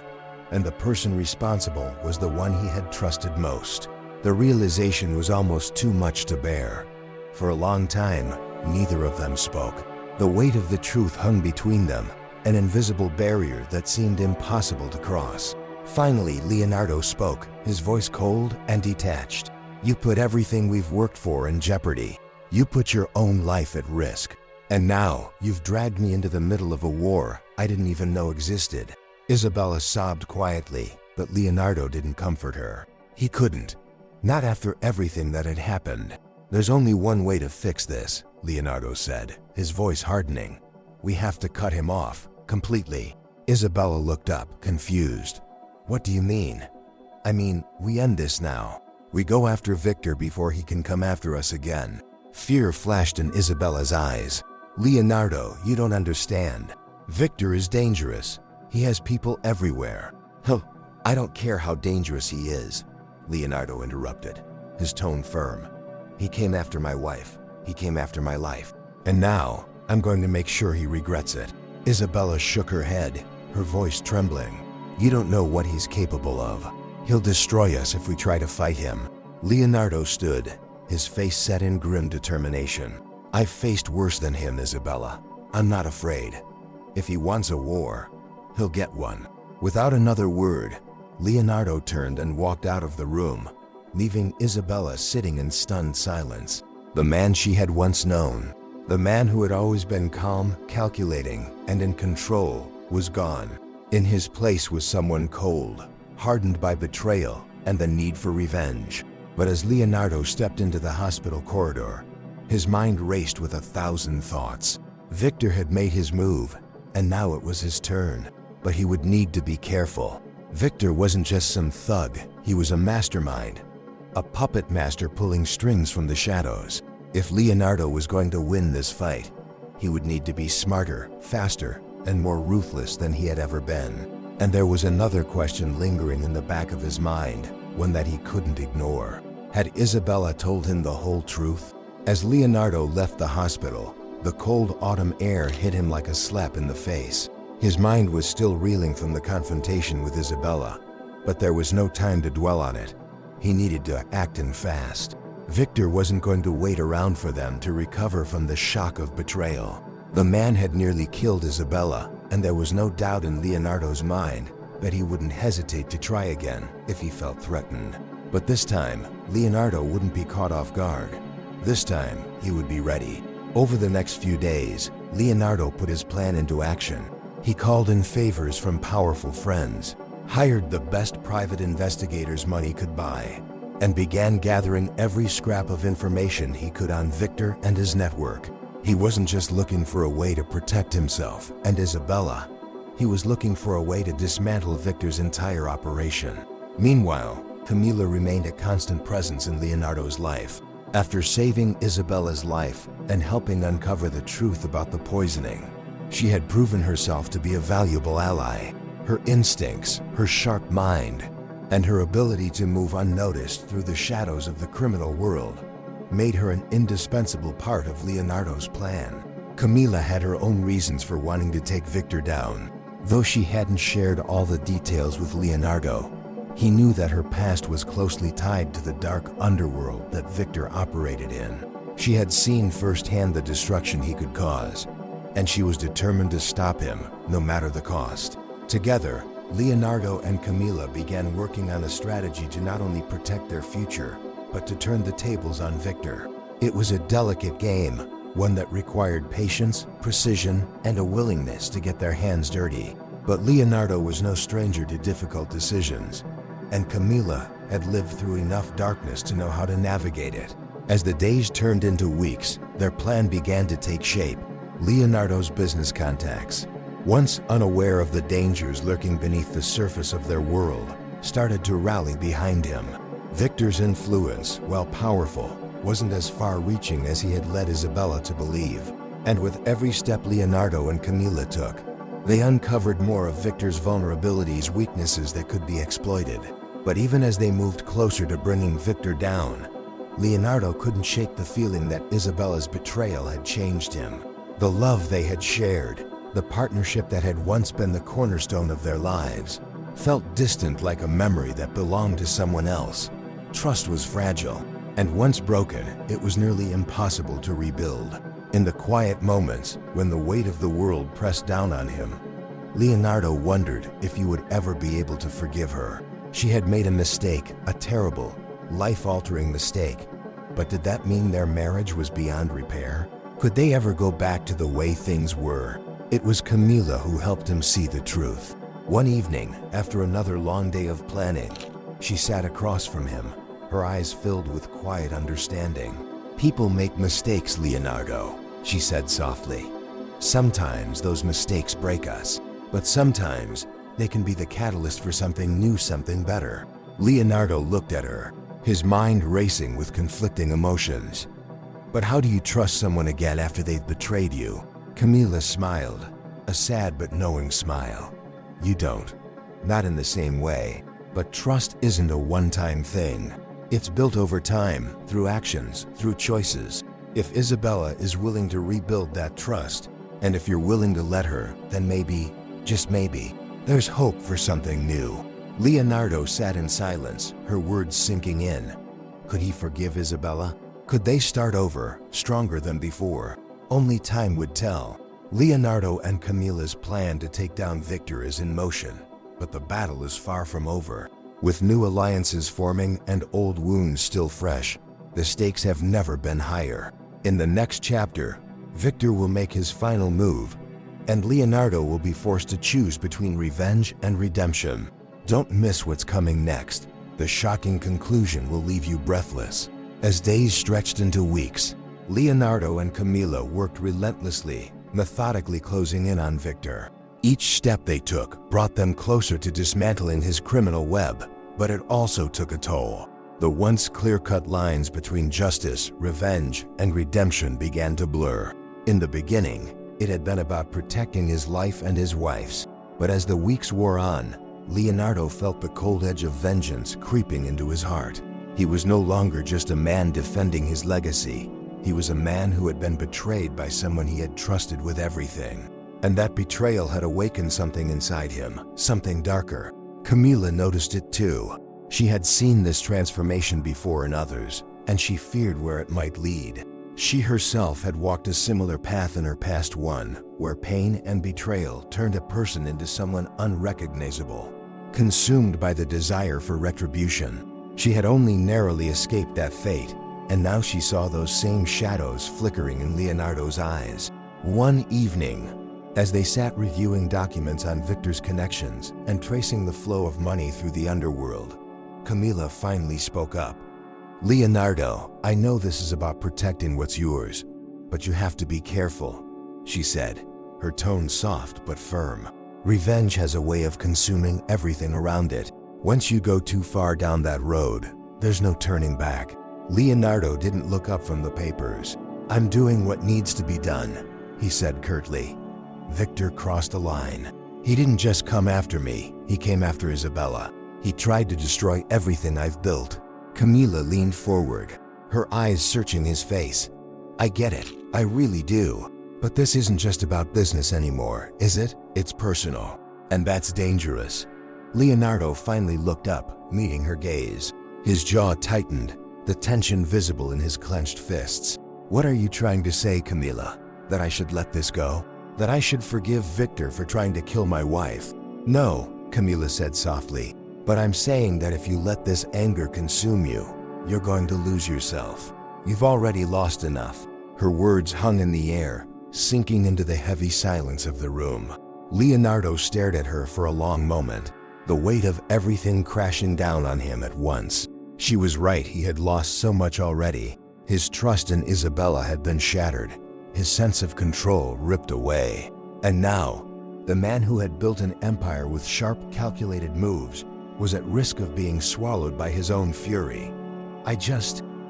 and the person responsible was the one he had trusted most. The realization was almost too much to bear. For a long time, neither of them spoke. The weight of the truth hung between them, an invisible barrier that seemed impossible to cross. Finally, Leonardo spoke, his voice cold and detached. "You put everything we've worked for in jeopardy. You put your own life at risk. And now, you've dragged me into the middle of a war I didn't even know existed." Isabella sobbed quietly, but Leonardo didn't comfort her. He couldn't. Not after everything that had happened. "There's only one way to fix this," Leonardo said, his voice hardening. "We have to cut him off, completely." Isabella looked up, confused. "What do you mean?" "I mean, we end this now. We go after Victor before he can come after us again." Fear flashed in Isabella's eyes. "Leonardo, you don't understand. Victor is dangerous. He has people everywhere." "Huh, I don't care how dangerous he is," Leonardo interrupted, his tone firm. "He came after my wife. He came after my life. And now, I'm going to make sure he regrets it." Isabella shook her head, her voice trembling. "You don't know what he's capable of. He'll destroy us if we try to fight him." Leonardo stood, his face set in grim determination. "I've faced worse than him, Isabella. I'm not afraid. If he wants a war, he'll get one." Without another word, Leonardo turned and walked out of the room, leaving Isabella sitting in stunned silence. The man she had once known, the man who had always been calm, calculating, and in control, was gone. In his place was someone cold, hardened by betrayal and the need for revenge. But as Leonardo stepped into the hospital corridor, his mind raced with 1,000 thoughts. Victor had made his move, and now it was his turn. But he would need to be careful. Victor wasn't just some thug, he was a mastermind. A puppet master pulling strings from the shadows. If Leonardo was going to win this fight, he would need to be smarter, faster, and more ruthless than he had ever been. And there was another question lingering in the back of his mind, one that he couldn't ignore. Had Isabella told him the whole truth? As Leonardo left the hospital, the cold autumn air hit him like a slap in the face. His mind was still reeling from the confrontation with Isabella, but there was no time to dwell on it. He needed to act and fast. Victor wasn't going to wait around for them to recover from the shock of betrayal. The man had nearly killed Isabella, and there was no doubt in Leonardo's mind that he wouldn't hesitate to try again if he felt threatened. But this time, Leonardo wouldn't be caught off guard. This time, he would be ready. Over the next few days, Leonardo put his plan into action. He called in favors from powerful friends, hired the best private investigators money could buy, and began gathering every scrap of information he could on Victor and his network. He wasn't just looking for a way to protect himself and Isabella. He was looking for a way to dismantle Victor's entire operation. Meanwhile, Camila remained a constant presence in Leonardo's life. After saving Isabella's life and helping uncover the truth about the poisoning, she had proven herself to be a valuable ally. Her instincts, her sharp mind, and her ability to move unnoticed through the shadows of the criminal world made her an indispensable part of Leonardo's plan. Camila had her own reasons for wanting to take Victor down. Though she hadn't shared all the details with Leonardo, he knew that her past was closely tied to the dark underworld that Victor operated in. She had seen firsthand the destruction he could cause, and she was determined to stop him, no matter the cost. Together, Leonardo and Camila began working on a strategy to not only protect their future, but to turn the tables on Victor. It was a delicate game, one that required patience, precision, and a willingness to get their hands dirty. But Leonardo was no stranger to difficult decisions, and Camila had lived through enough darkness to know how to navigate it. As the days turned into weeks, their plan began to take shape. Leonardo's business contacts, once unaware of the dangers lurking beneath the surface of their world, started to rally behind him. Victor's influence, while powerful, wasn't as far-reaching as he had led Isabella to believe. And with every step Leonardo and Camila took, they uncovered more of Victor's vulnerabilities, weaknesses that could be exploited. But even as they moved closer to bringing Victor down, Leonardo couldn't shake the feeling that Isabella's betrayal had changed him. The love they had shared, the partnership that had once been the cornerstone of their lives, felt distant like a memory that belonged to someone else. Trust was fragile, and once broken, it was nearly impossible to rebuild. In the quiet moments, when the weight of the world pressed down on him, Leonardo wondered if he would ever be able to forgive her. She had made a mistake, a terrible, life-altering mistake. But did that mean their marriage was beyond repair? Could they ever go back to the way things were? It was Camila who helped him see the truth. One evening, after another long day of planning, she sat across from him, her eyes filled with quiet understanding. "People make mistakes, Leonardo," she said softly. "Sometimes those mistakes break us, but sometimes they can be the catalyst for something new, something better." Leonardo looked at her, his mind racing with conflicting emotions. "But how do you trust someone again after they've betrayed you?" Camila smiled, a sad but knowing smile. "You don't. Not in the same way. But trust isn't a one-time thing. It's built over time, through actions, through choices. If Isabella is willing to rebuild that trust, and if you're willing to let her, then maybe, just maybe, there's hope for something new." Leonardo sat in silence, her words sinking in. Could he forgive Isabella? Could they start over, stronger than before? Only time would tell. Leonardo and Camila's plan to take down Victor is in motion, but the battle is far from over. With new alliances forming and old wounds still fresh, the stakes have never been higher. In the next chapter, Victor will make his final move, and Leonardo will be forced to choose between revenge and redemption. Don't miss what's coming next. The shocking conclusion will leave you breathless. As days stretched into weeks, Leonardo and Camila worked relentlessly, methodically closing in on Victor. Each step they took brought them closer to dismantling his criminal web, but it also took a toll. The once clear-cut lines between justice, revenge, and redemption began to blur. In the beginning, it had been about protecting his life and his wife's, but as the weeks wore on, Leonardo felt the cold edge of vengeance creeping into his heart. He was no longer just a man defending his legacy. He was a man who had been betrayed by someone he had trusted with everything. And that betrayal had awakened something inside him, something darker. Camila noticed it too. She had seen this transformation before in others, and she feared where it might lead. She herself had walked a similar path in her past, one where pain and betrayal turned a person into someone unrecognizable. Consumed by the desire for retribution, she had only narrowly escaped that fate, and now she saw those same shadows flickering in Leonardo's eyes. One evening, as they sat reviewing documents on Victor's connections and tracing the flow of money through the underworld, Camila finally spoke up. "Leonardo, I know this is about protecting what's yours, but you have to be careful," she said, her tone soft but firm. "Revenge has a way of consuming everything around it. Once you go too far down that road, there's no turning back." Leonardo didn't look up from the papers. "I'm doing what needs to be done," he said curtly. Victor crossed a line. "He didn't just come after me, he came after Isabella. He tried to destroy everything I've built." Camila leaned forward, her eyes searching his face. "I get it, I really do. But this isn't just about business anymore, is it? It's personal. And that's dangerous." Leonardo finally looked up, meeting her gaze. His jaw tightened, the tension visible in his clenched fists. "What are you trying to say, Camila? That I should let this go? That I should forgive Victor for trying to kill my wife?" "No," Camila said softly. "But I'm saying that if you let this anger consume you, you're going to lose yourself. You've already lost enough." Her words hung in the air, sinking into the heavy silence of the room. Leonardo stared at her for a long moment, the weight of everything crashing down on him at once. She was right, he had lost so much already. His trust in Isabella had been shattered, his sense of control ripped away. And now, the man who had built an empire with sharp, calculated moves was at risk of being swallowed by his own fury.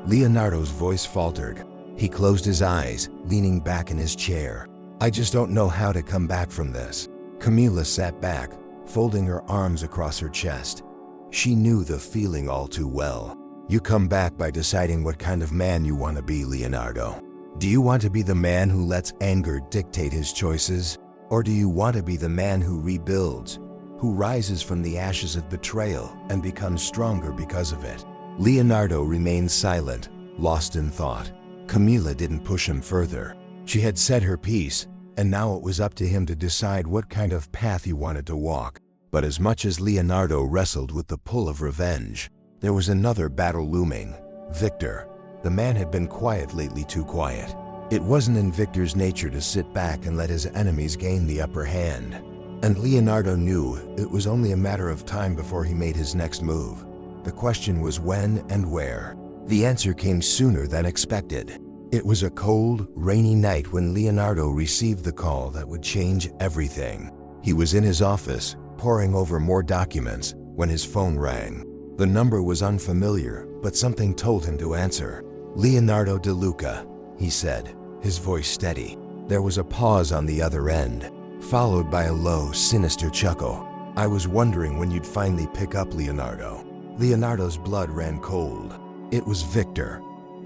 Leonardo's voice faltered. He closed his eyes, leaning back in his chair. "I just don't know how to come back from this." Camila sat back, folding her arms across her chest. She knew the feeling all too well. "You come back by deciding what kind of man you want to be, Leonardo. Do you want to be the man who lets anger dictate his choices? Or do you want to be the man who rebuilds, who rises from the ashes of betrayal and becomes stronger because of it. Leonardo remained silent, lost in thought. Camilla didn't push him further. She had said her piece, and now it was up to him to decide what kind of path he wanted to walk. But as much as Leonardo wrestled with the pull of revenge, there was another battle looming. Victor. The man had been quiet lately, too quiet. It wasn't in Victor's nature to sit back and let his enemies gain the upper hand. And Leonardo knew it was only a matter of time before he made his next move. The question was when and where. The answer came sooner than expected. It was a cold, rainy night when Leonardo received the call that would change everything. He was in his office, poring over more documents, when his phone rang. The number was unfamiliar, but something told him to answer. "Leonardo De Luca," he said, his voice steady. There was a pause on the other end, followed by a low, sinister chuckle. "I was wondering when you'd finally pick up, Leonardo." Leonardo's blood ran cold. It was Victor.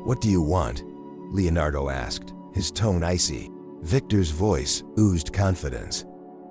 "What do you want?" Leonardo asked, his tone icy. Victor's voice oozed confidence.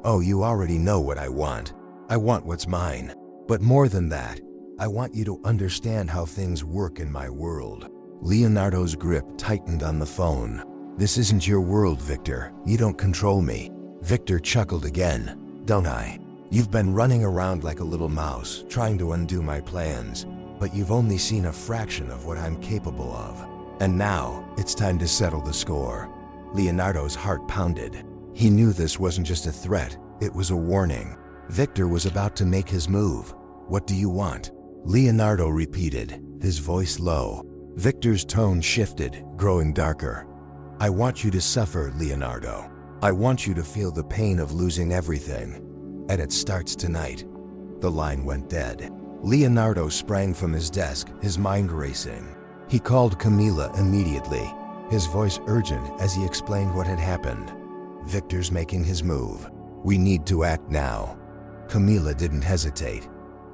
"Oh, you already know what I want. I want what's mine. But more than that, I want you to understand how things work in my world." Leonardo's grip tightened on the phone. "This isn't your world, Victor. You don't control me." Victor chuckled again. "Don't I? You've been running around like a little mouse, trying to undo my plans, but you've only seen a fraction of what I'm capable of. And now, it's time to settle the score." Leonardo's heart pounded. He knew this wasn't just a threat, it was a warning. Victor was about to make his move. "What do you want?" Leonardo repeated, his voice low. Victor's tone shifted, growing darker. "I want you to suffer, Leonardo. I want you to feel the pain of losing everything. And it starts tonight." The line went dead. Leonardo sprang from his desk, his mind racing. He called Camilla immediately, his voice urgent as he explained what had happened. "Victor's making his move. We need to act now." Camilla didn't hesitate.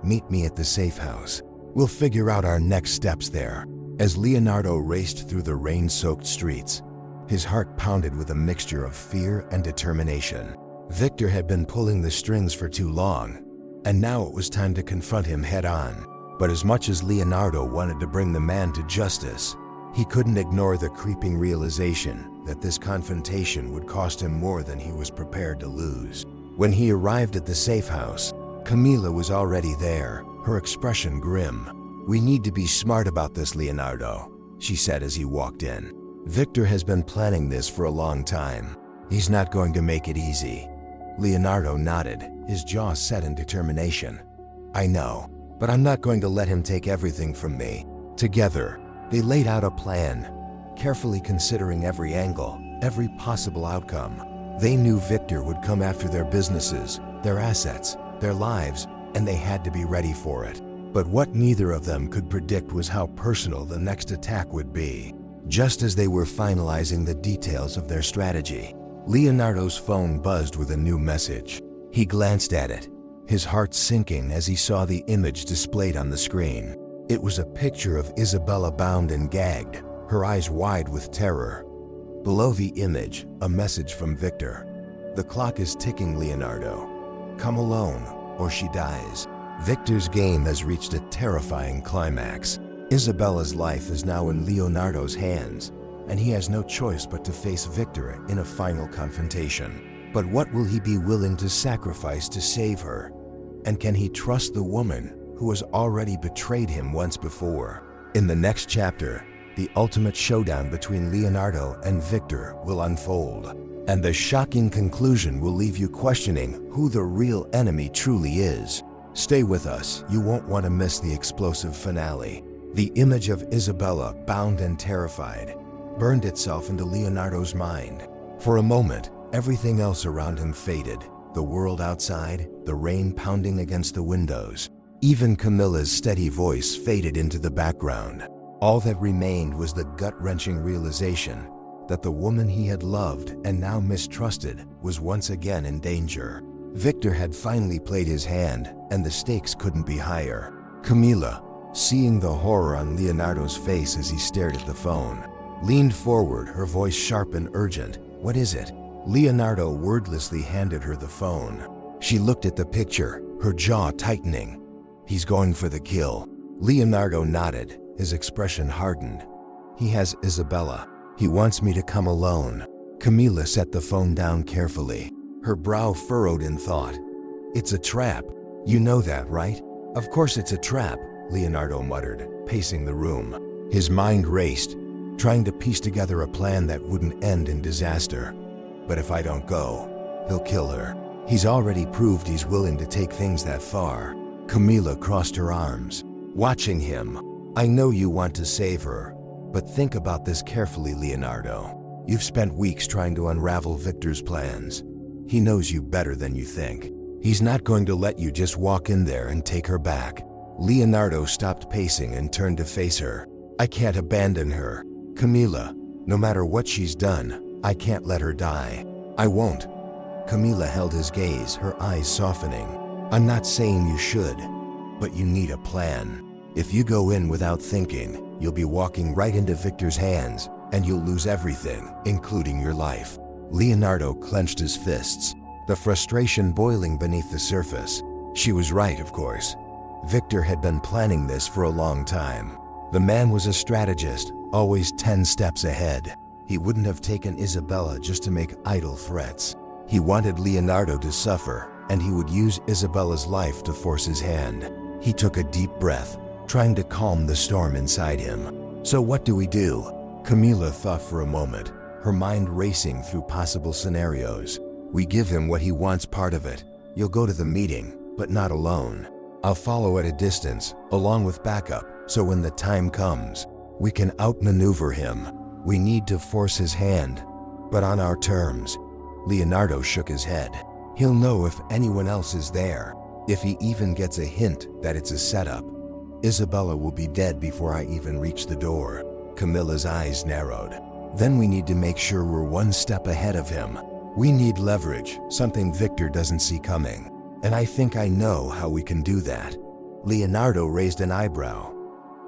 "Meet me at the safe house. We'll figure out our next steps there." As Leonardo raced through the rain-soaked streets, his heart pounded with a mixture of fear and determination. Victor had been pulling the strings for too long, and now it was time to confront him head-on. But as much as Leonardo wanted to bring the man to justice, he couldn't ignore the creeping realization that this confrontation would cost him more than he was prepared to lose. When he arrived at the safe house, Camilla was already there, her expression grim. "We need to be smart about this, Leonardo," she said as he walked in. "Victor has been planning this for a long time. He's not going to make it easy." Leonardo nodded, his jaw set in determination. "I know, but I'm not going to let him take everything from me." Together, they laid out a plan, carefully considering every angle, every possible outcome. They knew Victor would come after their businesses, their assets, their lives, and they had to be ready for it. But what neither of them could predict was how personal the next attack would be. Just as they were finalizing the details of their strategy, Leonardo's phone buzzed with a new message. He glanced at it, his heart sinking as he saw the image displayed on the screen. It was a picture of Isabella bound and gagged, her eyes wide with terror. Below the image, a message from Victor. "The clock is ticking, Leonardo. Come alone, or she dies." Victor's game has reached a terrifying climax. Isabella's life is now in Leonardo's hands, and he has no choice but to face Victor in a final confrontation. But what will he be willing to sacrifice to save her? And can he trust the woman who has already betrayed him once before? In the next chapter, the ultimate showdown between Leonardo and Victor will unfold, and the shocking conclusion will leave you questioning who the real enemy truly is. Stay with us, you won't want to miss the explosive finale. The image of Isabella, bound and terrified, burned itself into Leonardo's mind. For a moment, everything else around him faded. The world outside, the rain pounding against the windows. Even Camilla's steady voice faded into the background. All that remained was the gut-wrenching realization that the woman he had loved and now mistrusted was once again in danger. Victor had finally played his hand, and the stakes couldn't be higher. Camilla, seeing the horror on Leonardo's face as he stared at the phone, leaned forward, her voice sharp and urgent. "What is it?" Leonardo wordlessly handed her the phone. She looked at the picture, her jaw tightening. He's going for the kill. Leonardo nodded, his expression hardened. He has Isabella. He wants me to come alone. Camila set the phone down carefully, her brow furrowed in thought. It's a trap. You know that, right? Of course it's a trap, Leonardo muttered, pacing the room. His mind raced, trying to piece together a plan that wouldn't end in disaster. But if I don't go, he'll kill her. He's already proved he's willing to take things that far. Camila crossed her arms, watching him. I know you want to save her, but think about this carefully, Leonardo. You've spent weeks trying to unravel Victor's plans. He knows you better than you think. He's not going to let you just walk in there and take her back. Leonardo stopped pacing and turned to face her. I can't abandon her. Camila, no matter what she's done, I can't let her die. I won't. Camila held his gaze, her eyes softening. I'm not saying you should, but you need a plan. If you go in without thinking, you'll be walking right into Victor's hands, and you'll lose everything, including your life. Leonardo clenched his fists, the frustration boiling beneath the surface. She was right, of course. Victor had been planning this for a long time. The man was a strategist, always 10 steps ahead. He wouldn't have taken Isabella just to make idle threats. He wanted Leonardo to suffer, and he would use Isabella's life to force his hand. He took a deep breath, trying to calm the storm inside him. So what do we do? Camila thought for a moment, her mind racing through possible scenarios. We give him what he wants, part of it. You'll go to the meeting, but not alone. I'll follow at a distance, along with backup, so when the time comes, we can outmaneuver him. We need to force his hand, but on our terms. Leonardo shook his head. He'll know if anyone else is there. If he even gets a hint that it's a setup, Isabella will be dead before I even reach the door. Camilla's eyes narrowed. Then we need to make sure we're one step ahead of him. We need leverage, something Victor doesn't see coming. And I think I know how we can do that. Leonardo raised an eyebrow.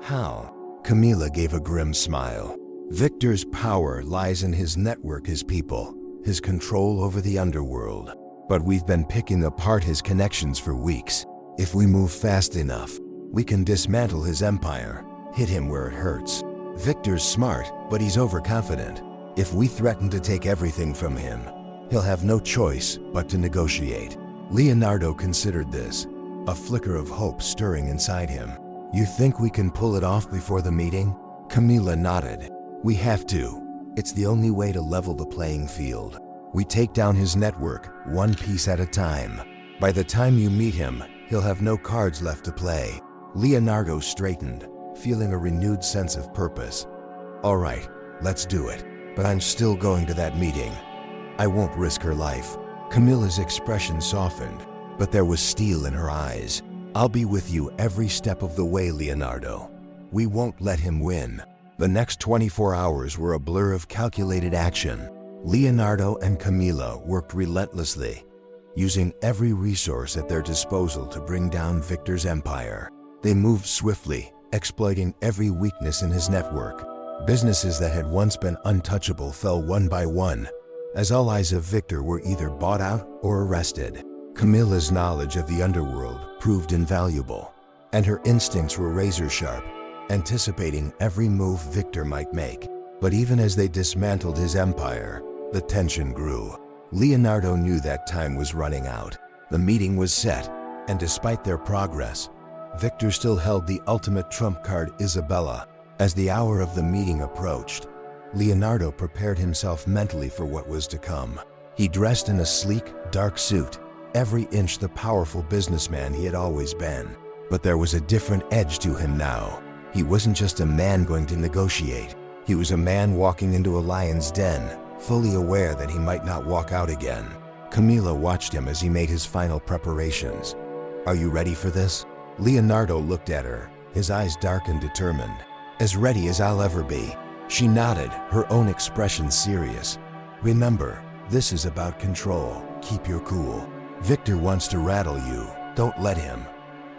How? Camila gave a grim smile. Victor's power lies in his network, his people, his control over the underworld. But we've been picking apart his connections for weeks. If we move fast enough, we can dismantle his empire, hit him where it hurts. Victor's smart, but he's overconfident. If we threaten to take everything from him, he'll have no choice but to negotiate. Leonardo considered this, a flicker of hope stirring inside him. You think we can pull it off before the meeting? Camila nodded. We have to. It's the only way to level the playing field. We take down his network, one piece at a time. By the time you meet him, he'll have no cards left to play. Leonardo straightened, feeling a renewed sense of purpose. All right, let's do it. But I'm still going to that meeting. I won't risk her life. Camilla's expression softened, but there was steel in her eyes. I'll be with you every step of the way, Leonardo. We won't let him win. The next 24 hours were a blur of calculated action. Leonardo and Camila worked relentlessly, using every resource at their disposal to bring down Victor's empire. They moved swiftly, exploiting every weakness in his network. Businesses that had once been untouchable fell one by one, as all eyes of Victor were either bought out or arrested. Camilla's knowledge of the underworld proved invaluable, and her instincts were razor-sharp, anticipating every move Victor might make. But even as they dismantled his empire, the tension grew. Leonardo knew that time was running out. The meeting was set, and despite their progress, Victor still held the ultimate trump card, Isabella. As the hour of the meeting approached, Leonardo prepared himself mentally for what was to come. He dressed in a sleek, dark suit, every inch the powerful businessman he had always been. But there was a different edge to him now. He wasn't just a man going to negotiate. He was a man walking into a lion's den, fully aware that he might not walk out again. Camila watched him as he made his final preparations. Are you ready for this? Leonardo looked at her, his eyes dark and determined. As ready as I'll ever be. She nodded, her own expression serious. Remember, this is about control. Keep your cool. Victor wants to rattle you. Don't let him.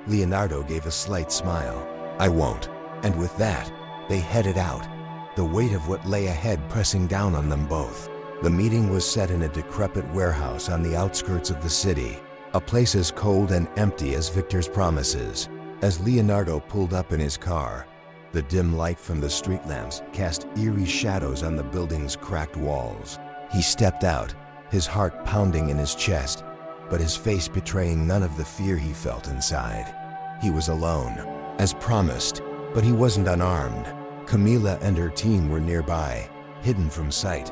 Leonardo gave a slight smile. I won't. And with that, they headed out, the weight of what lay ahead pressing down on them both. The meeting was set in a decrepit warehouse on the outskirts of the city. A place as cold and empty as Victor's promises. As Leonardo pulled up in his car, the dim light from the street lamps cast eerie shadows on the building's cracked walls. He stepped out, his heart pounding in his chest, but his face betraying none of the fear he felt inside. He was alone, as promised, but he wasn't unarmed. Camila and her team were nearby, hidden from sight,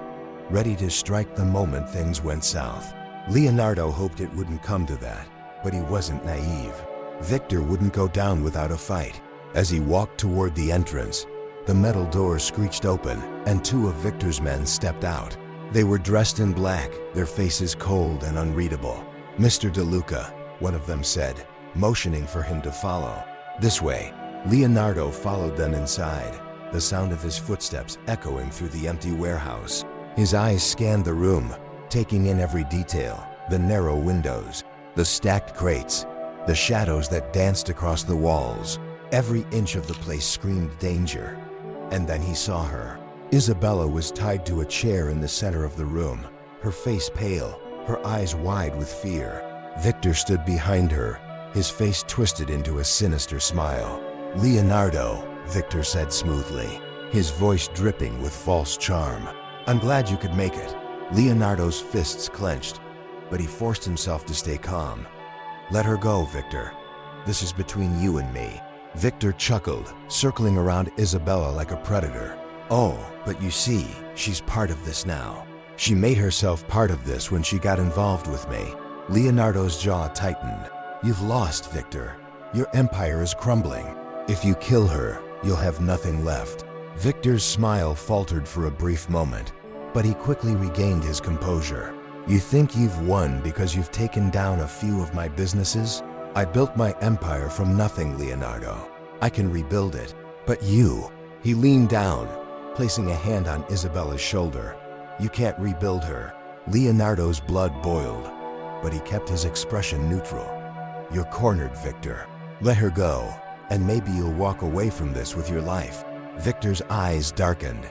ready to strike the moment things went south. Leonardo hoped it wouldn't come to that, but he wasn't naive. Victor wouldn't go down without a fight. As he walked toward the entrance, the metal door screeched open, and two of Victor's men stepped out. They were dressed in black, their faces cold and unreadable. "Mr. DeLuca," one of them said, motioning for him to follow. "This way." Leonardo followed them inside, the sound of his footsteps echoing through the empty warehouse. His eyes scanned the room, taking in every detail: the narrow windows, the stacked crates, the shadows that danced across the walls. Every inch of the place screamed danger. And then he saw her. Isabella was tied to a chair in the center of the room, her face pale, her eyes wide with fear. Victor stood behind her, his face twisted into a sinister smile. "Leonardo," Victor said smoothly, his voice dripping with false charm. "I'm glad you could make it." Leonardo's fists clenched, but he forced himself to stay calm. "Let her go, Victor. This is between you and me." Victor chuckled, circling around Isabella like a predator. "Oh, but you see, she's part of this now. She made herself part of this when she got involved with me." Leonardo's jaw tightened. "You've lost, Victor. Your empire is crumbling. If you kill her, you'll have nothing left." Victor's smile faltered for a brief moment, but he quickly regained his composure. "You think you've won because you've taken down a few of my businesses? I built my empire from nothing, Leonardo. I can rebuild it. But you..." He leaned down, placing a hand on Isabella's shoulder. "You can't rebuild her." Leonardo's blood boiled, but he kept his expression neutral. "You're cornered, Victor. Let her go, and maybe you'll walk away from this with your life." Victor's eyes darkened.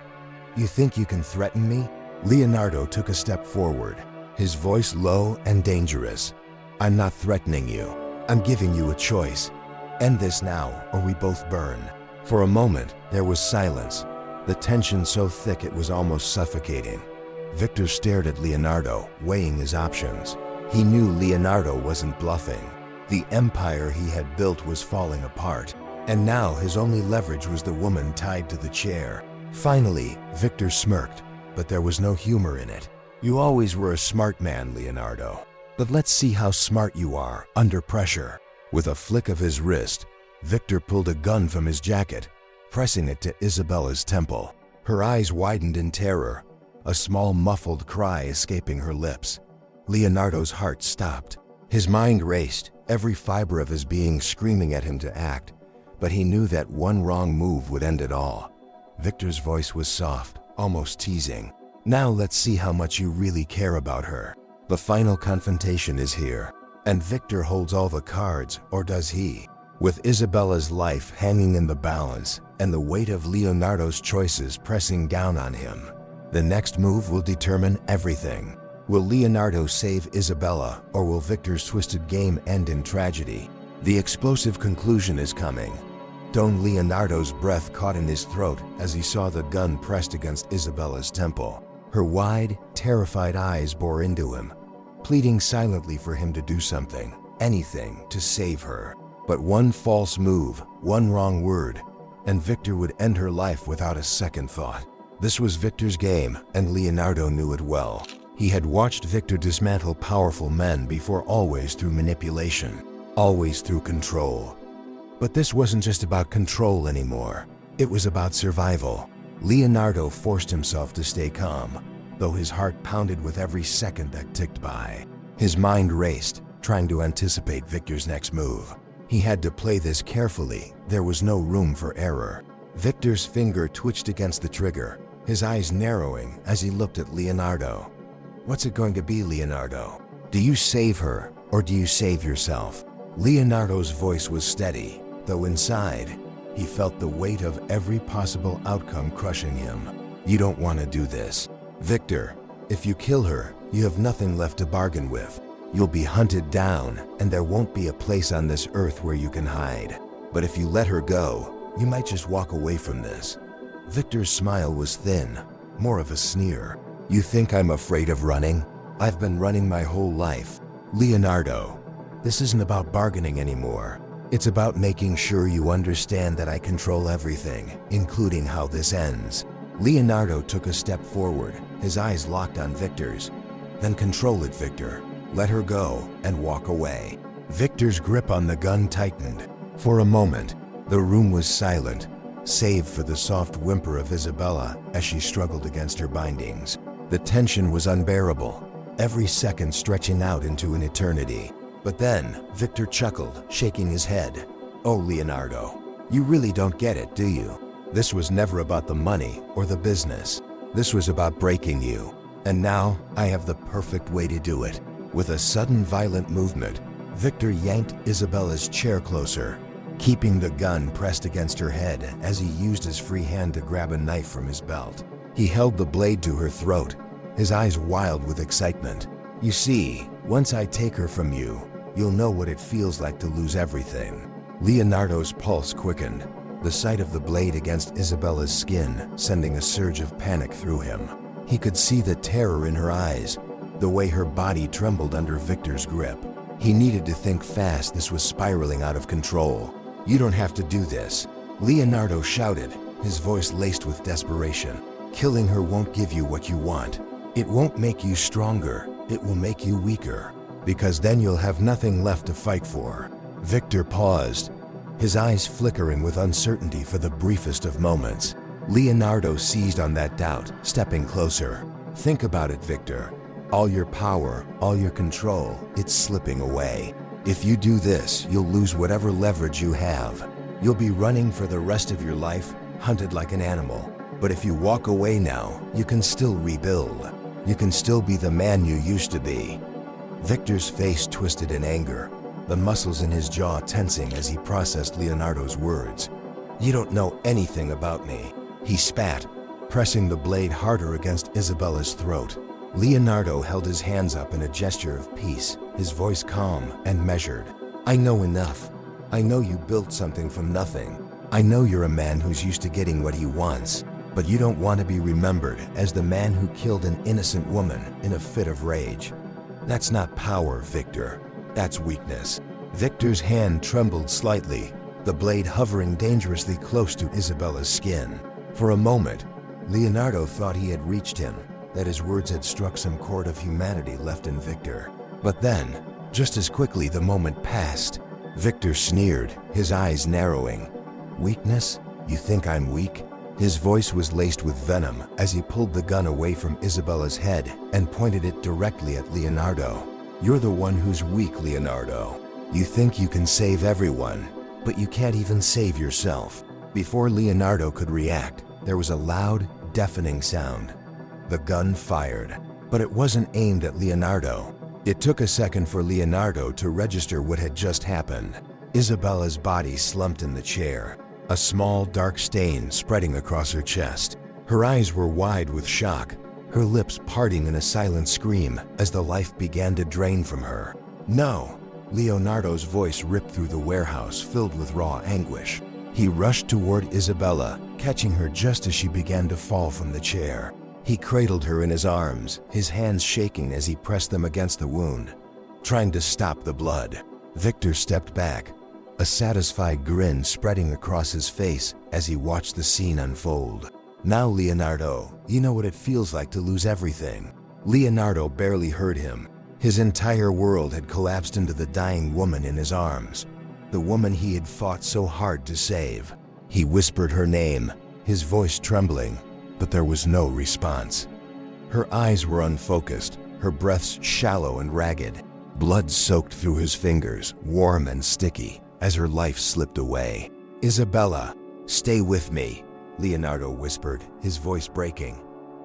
"You think you can threaten me?" Leonardo took a step forward, his voice low and dangerous. "I'm not threatening you. I'm giving you a choice. End this now, or we both burn." For a moment, there was silence, the tension so thick it was almost suffocating. Victor stared at Leonardo, weighing his options. He knew Leonardo wasn't bluffing. The empire he had built was falling apart, and now his only leverage was the woman tied to the chair. Finally, Victor smirked, but there was no humor in it. "You always were a smart man, Leonardo. But let's see how smart you are under pressure." With a flick of his wrist, Victor pulled a gun from his jacket, pressing it to Isabella's temple. Her eyes widened in terror, a small muffled cry escaping her lips. Leonardo's heart stopped. His mind raced, every fiber of his being screaming at him to act, but he knew that one wrong move would end it all. Victor's voice was soft, almost teasing. "Now let's see how much you really care about her. The final confrontation is here, and Victor holds all the cards, or does he?" With Isabella's life hanging in the balance and the weight of Leonardo's choices pressing down on him, the next move will determine everything. Will Leonardo save Isabella, or will Victor's twisted game end in tragedy? The explosive conclusion is coming. Don Leonardo's breath caught in his throat as he saw the gun pressed against Isabella's temple. Her wide, terrified eyes bore into him, pleading silently for him to do something, anything, to save her. But one false move, one wrong word, and Victor would end her life without a second thought. This was Victor's game, and Leonardo knew it well. He had watched Victor dismantle powerful men before, always through manipulation, always through control. But this wasn't just about control anymore. It was about survival. Leonardo forced himself to stay calm, though his heart pounded with every second that ticked by. His mind raced, trying to anticipate Victor's next move. He had to play this carefully. There was no room for error. Victor's finger twitched against the trigger, his eyes narrowing as he looked at Leonardo. "What's it going to be, Leonardo? Do you save her, or do you save yourself?" Leonardo's voice was steady, though inside, he felt the weight of every possible outcome crushing him. "You don't want to do this. Victor, if you kill her, you have nothing left to bargain with. You'll be hunted down, and there won't be a place on this earth where you can hide. But if you let her go, you might just walk away from this." Victor's smile was thin, more of a sneer. "You think I'm afraid of running? I've been running my whole life. Leonardo, this isn't about bargaining anymore. It's about making sure you understand that I control everything, including how this ends." Leonardo took a step forward, his eyes locked on Victor's. "Then control it, Victor. Let her go and walk away." Victor's grip on the gun tightened. For a moment, the room was silent, save for the soft whimper of Isabella as she struggled against her bindings. The tension was unbearable, every second stretching out into an eternity. But then, Victor chuckled, shaking his head. "Oh, Leonardo, you really don't get it, do you? This was never about the money or the business. This was about breaking you. And now, I have the perfect way to do it." With a sudden violent movement, Victor yanked Isabella's chair closer, keeping the gun pressed against her head as he used his free hand to grab a knife from his belt. He held the blade to her throat, his eyes wild with excitement. "You see, once I take her from you, you'll know what it feels like to lose everything." Leonardo's pulse quickened, the sight of the blade against Isabella's skin sending a surge of panic through him. He could see the terror in her eyes, the way her body trembled under Victor's grip. He needed to think fast. This was spiraling out of control. "You don't have to do this," Leonardo shouted, his voice laced with desperation. "Killing her won't give you what you want. It won't make you stronger, it will make you weaker, because then you'll have nothing left to fight for." Victor paused, his eyes flickering with uncertainty for the briefest of moments. Leonardo seized on that doubt, stepping closer. "Think about it, Victor. All your power, all your control, it's slipping away. If you do this, you'll lose whatever leverage you have. You'll be running for the rest of your life, hunted like an animal. But if you walk away now, you can still rebuild. You can still be the man you used to be." Victor's face twisted in anger, the muscles in his jaw tensing as he processed Leonardo's words. "You don't know anything about me," he spat, pressing the blade harder against Isabella's throat. Leonardo held his hands up in a gesture of peace, his voice calm and measured. "I know enough. I know you built something from nothing. I know you're a man who's used to getting what he wants, but you don't want to be remembered as the man who killed an innocent woman in a fit of rage. That's not power, Victor. That's weakness." Victor's hand trembled slightly, the blade hovering dangerously close to Isabella's skin. For a moment, Leonardo thought he had reached him, that his words had struck some chord of humanity left in Victor. But then, just as quickly the moment passed. Victor sneered, his eyes narrowing. "Weakness? You think I'm weak?" His voice was laced with venom as he pulled the gun away from Isabella's head and pointed it directly at Leonardo. "You're the one who's weak, Leonardo. You think you can save everyone, but you can't even save yourself." Before Leonardo could react, there was a loud, deafening sound. The gun fired, but it wasn't aimed at Leonardo. It took a second for Leonardo to register what had just happened. Isabella's body slumped in the chair, a small dark stain spreading across her chest. Her eyes were wide with shock, her lips parting in a silent scream as the life began to drain from her. "No!" Leonardo's voice ripped through the warehouse filled with raw anguish. He rushed toward Isabella, catching her just as she began to fall from the chair. He cradled her in his arms, his hands shaking as he pressed them against the wound, trying to stop the blood. Victor stepped back, a satisfied grin spreading across his face as he watched the scene unfold. "Now, Leonardo, you know what it feels like to lose everything." Leonardo barely heard him. His entire world had collapsed into the dying woman in his arms, the woman he had fought so hard to save. He whispered her name, his voice trembling, but there was no response. Her eyes were unfocused, her breaths shallow and ragged. Blood soaked through his fingers, warm and sticky, as her life slipped away. "Isabella, stay with me," Leonardo whispered, his voice breaking.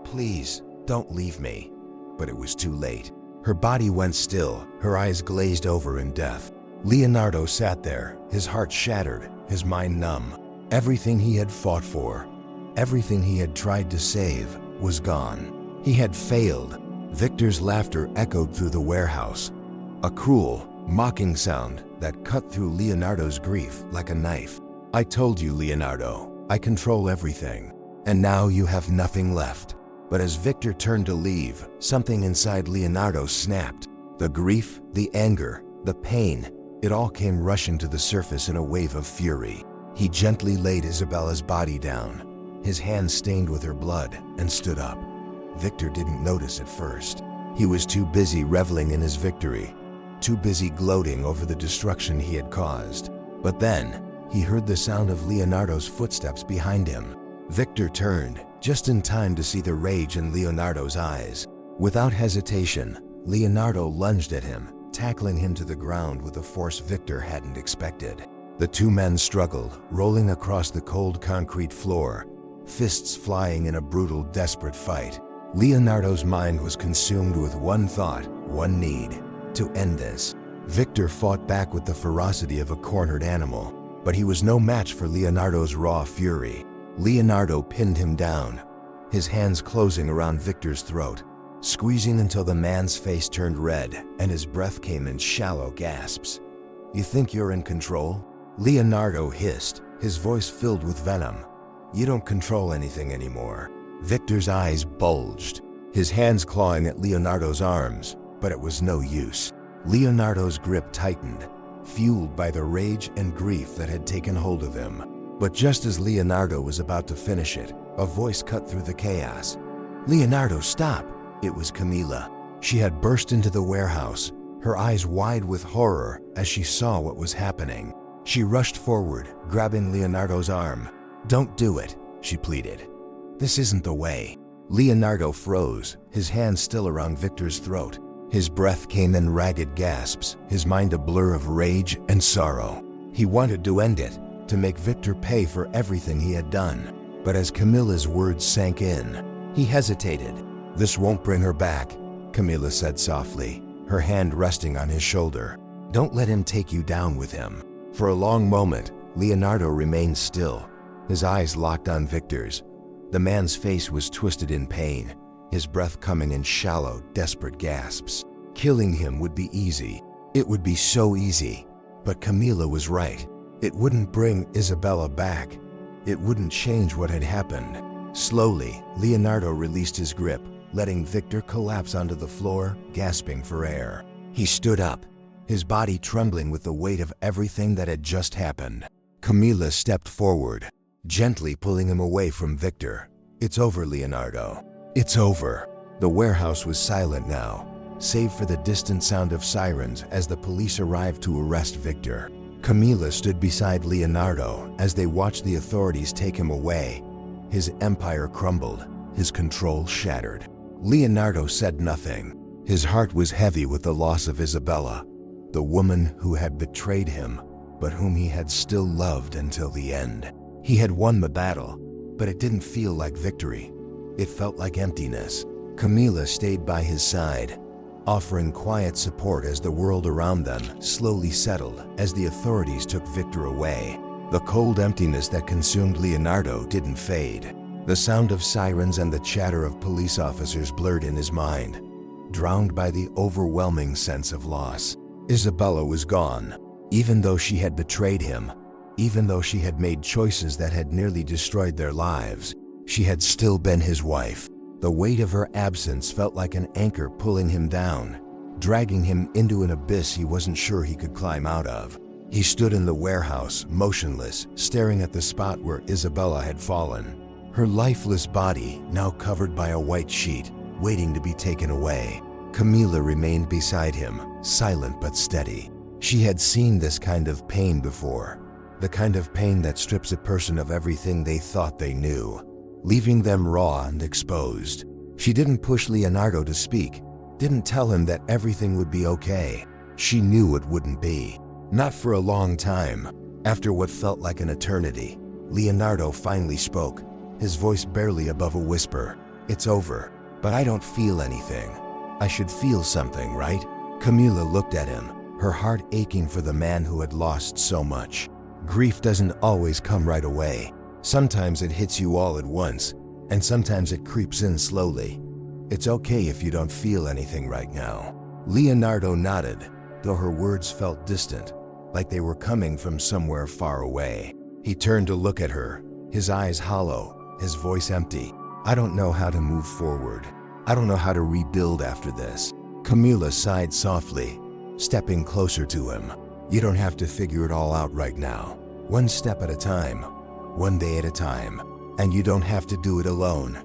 "Please, don't leave me." But it was too late. Her body went still, her eyes glazed over in death. Leonardo sat there, his heart shattered, his mind numb. Everything he had fought for, everything he had tried to save, was gone. He had failed. Victor's laughter echoed through the warehouse. A cruel, mocking sound that cut through Leonardo's grief like a knife. "I told you, Leonardo, I control everything. And now you have nothing left." But as Victor turned to leave, something inside Leonardo snapped. The grief, the anger, the pain, it all came rushing to the surface in a wave of fury. He gently laid Isabella's body down, his hands stained with her blood, and stood up. Victor didn't notice at first. He was too busy reveling in his victory, too busy gloating over the destruction he had caused. But then, he heard the sound of Leonardo's footsteps behind him. Victor turned, just in time to see the rage in Leonardo's eyes. Without hesitation, Leonardo lunged at him, tackling him to the ground with a force Victor hadn't expected. The two men struggled, rolling across the cold concrete floor, fists flying in a brutal, desperate fight. Leonardo's mind was consumed with one thought, one need: to end this. Victor fought back with the ferocity of a cornered animal, but he was no match for Leonardo's raw fury. Leonardo pinned him down, his hands closing around Victor's throat, squeezing until the man's face turned red and his breath came in shallow gasps. "You think you're in control?" Leonardo hissed, his voice filled with venom. "You don't control anything anymore." Victor's eyes bulged, his hands clawing at Leonardo's arms, but it was no use. Leonardo's grip tightened, fueled by the rage and grief that had taken hold of him. But just as Leonardo was about to finish it, a voice cut through the chaos. "Leonardo, stop!" It was Camila. She had burst into the warehouse, her eyes wide with horror as she saw what was happening. She rushed forward, grabbing Leonardo's arm. "Don't do it," she pleaded. "This isn't the way." Leonardo froze, his hand still around Victor's throat. His breath came in ragged gasps, his mind a blur of rage and sorrow. He wanted to end it, to make Victor pay for everything he had done. But as Camilla's words sank in, he hesitated. "This won't bring her back," Camilla said softly, her hand resting on his shoulder. "Don't let him take you down with him." For a long moment, Leonardo remained still, his eyes locked on Victor's. The man's face was twisted in pain, his breath coming in shallow, desperate gasps. Killing him would be easy. It would be so easy. But Camilla was right. It wouldn't bring Isabella back. It wouldn't change what had happened. Slowly, Leonardo released his grip, letting Victor collapse onto the floor, gasping for air. He stood up, his body trembling with the weight of everything that had just happened. Camilla stepped forward, gently pulling him away from Victor. "It's over, Leonardo. It's over." The warehouse was silent now, save for the distant sound of sirens as the police arrived to arrest Victor. Camilla stood beside Leonardo as they watched the authorities take him away. His empire crumbled, his control shattered. Leonardo said nothing. His heart was heavy with the loss of Isabella, the woman who had betrayed him, but whom he had still loved until the end. He had won the battle, but it didn't feel like victory. It felt like emptiness. Camilla stayed by his side, offering quiet support as the world around them slowly settled as the authorities took Victor away. The cold emptiness that consumed Leonardo didn't fade. The sound of sirens and the chatter of police officers blurred in his mind, drowned by the overwhelming sense of loss. Isabella was gone, even though she had betrayed him, even though she had made choices that had nearly destroyed their lives. She had still been his wife. The weight of her absence felt like an anchor pulling him down, dragging him into an abyss he wasn't sure he could climb out of. He stood in the warehouse, motionless, staring at the spot where Isabella had fallen, her lifeless body now covered by a white sheet, waiting to be taken away. Camilla remained beside him, silent but steady. She had seen this kind of pain before, the kind of pain that strips a person of everything they thought they knew, leaving them raw and exposed. She didn't push Leonardo to speak, didn't tell him that everything would be okay. She knew it wouldn't be. Not for a long time. After what felt like an eternity, Leonardo finally spoke, his voice barely above a whisper. "It's over, but I don't feel anything. I should feel something, right?" Camilla looked at him, her heart aching for the man who had lost so much. Grief doesn't always come right away. Sometimes it hits you all at once, and sometimes it creeps in slowly. "It's okay if you don't feel anything right now." Leonardo nodded, though her words felt distant, like they were coming from somewhere far away. He turned to look at her, his eyes hollow, his voice empty. "I don't know how to move forward. I don't know how to rebuild after this." Camila sighed softly, stepping closer to him. "You don't have to figure it all out right now. One step at a time, one day at a time. And you don't have to do it alone."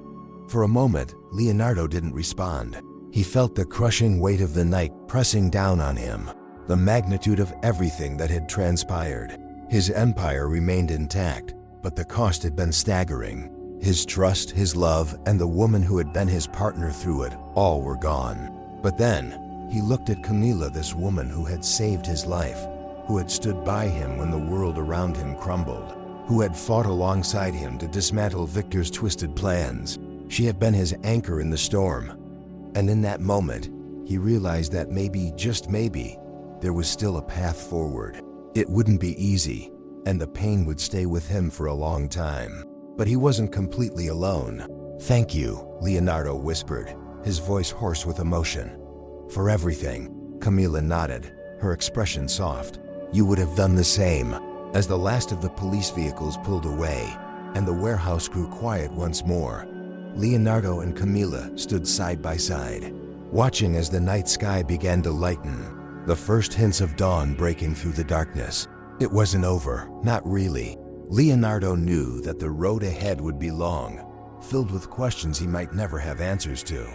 For a moment, Leonardo didn't respond. He felt the crushing weight of the night pressing down on him, the magnitude of everything that had transpired. His empire remained intact, but the cost had been staggering. His trust, his love, and the woman who had been his partner through it, all were gone. But then, he looked at Camila, this woman who had saved his life, who had stood by him when the world around him crumbled, who had fought alongside him to dismantle Victor's twisted plans. She had been his anchor in the storm. And in that moment, he realized that maybe, just maybe, there was still a path forward. It wouldn't be easy, and the pain would stay with him for a long time. But he wasn't completely alone. "Thank you," Leonardo whispered, his voice hoarse with emotion. "For everything." Camila nodded, her expression soft. "You would have done the same." As the last of the police vehicles pulled away, and the warehouse grew quiet once more, Leonardo and Camila stood side by side, watching as the night sky began to lighten, the first hints of dawn breaking through the darkness. It wasn't over, not really. Leonardo knew that the road ahead would be long, filled with questions he might never have answers to,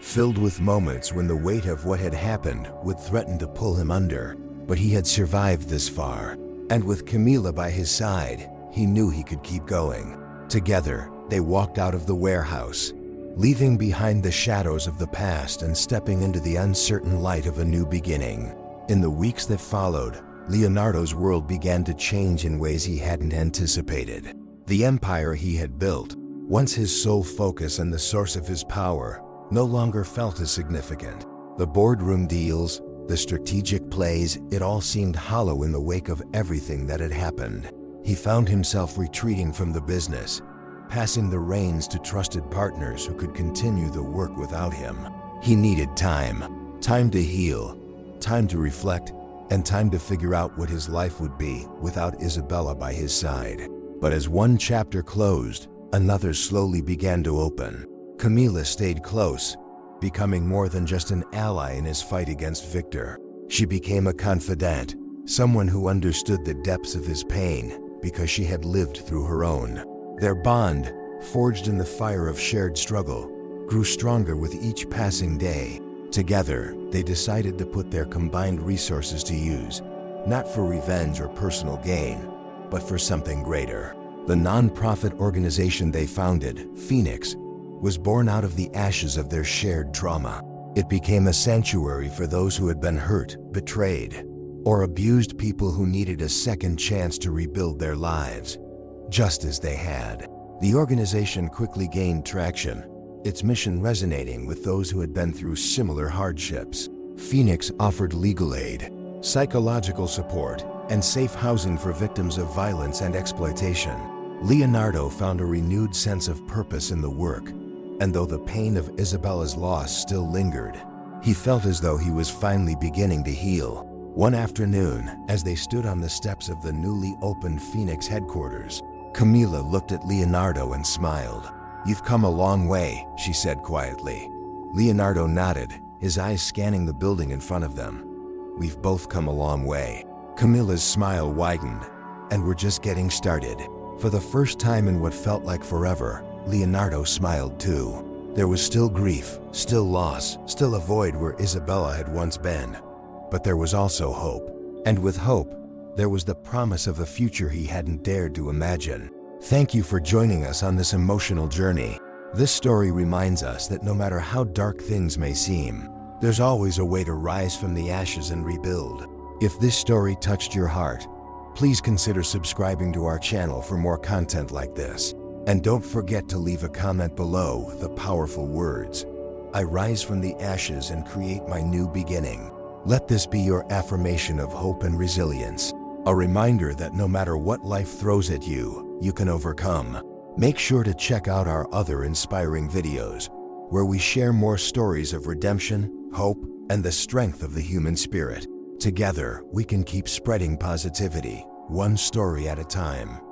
filled with moments when the weight of what had happened would threaten to pull him under. But he had survived this far, and with Camila by his side, he knew he could keep going. Together, they walked out of the warehouse, leaving behind the shadows of the past and stepping into the uncertain light of a new beginning. In the weeks that followed, Leonardo's world began to change in ways he hadn't anticipated. The empire he had built, once his sole focus and the source of his power, no longer felt as significant. The boardroom deals, the strategic plays, it all seemed hollow in the wake of everything that had happened. He found himself retreating from the business, passing the reins to trusted partners who could continue the work without him. He needed time. Time to heal, time to reflect, and time to figure out what his life would be without Isabella by his side. But as one chapter closed, another slowly began to open. Camila stayed close, becoming more than just an ally in his fight against Victor. She became a confidant, someone who understood the depths of his pain because she had lived through her own. Their bond, forged in the fire of shared struggle, grew stronger with each passing day. Together, they decided to put their combined resources to use, not for revenge or personal gain, but for something greater. The non-profit organization they founded, Phoenix, was born out of the ashes of their shared trauma. It became a sanctuary for those who had been hurt, betrayed, or abused, people who needed a second chance to rebuild their lives, just as they had. The organization quickly gained traction, its mission resonating with those who had been through similar hardships. Phoenix offered legal aid, psychological support, and safe housing for victims of violence and exploitation. Leonardo found a renewed sense of purpose in the work, and though the pain of Isabella's loss still lingered, he felt as though he was finally beginning to heal. One afternoon, as they stood on the steps of the newly opened Phoenix headquarters, Camila looked at Leonardo and smiled. "You've come a long way," she said quietly. Leonardo nodded, his eyes scanning the building in front of them. "We've both come a long way." Camila's smile widened, "And we're just getting started." For the first time in what felt like forever, Leonardo smiled too. There was still grief, still loss, still a void where Isabella had once been. But there was also hope. And with hope, there was the promise of a future he hadn't dared to imagine. Thank you for joining us on this emotional journey. This story reminds us that no matter how dark things may seem, there's always a way to rise from the ashes and rebuild. If this story touched your heart, please consider subscribing to our channel for more content like this. And don't forget to leave a comment below with the powerful words, "I rise from the ashes and create my new beginning." Let this be your affirmation of hope and resilience. A reminder that no matter what life throws at you, you can overcome. Make sure to check out our other inspiring videos, where we share more stories of redemption, hope, and the strength of the human spirit. Together, we can keep spreading positivity, one story at a time.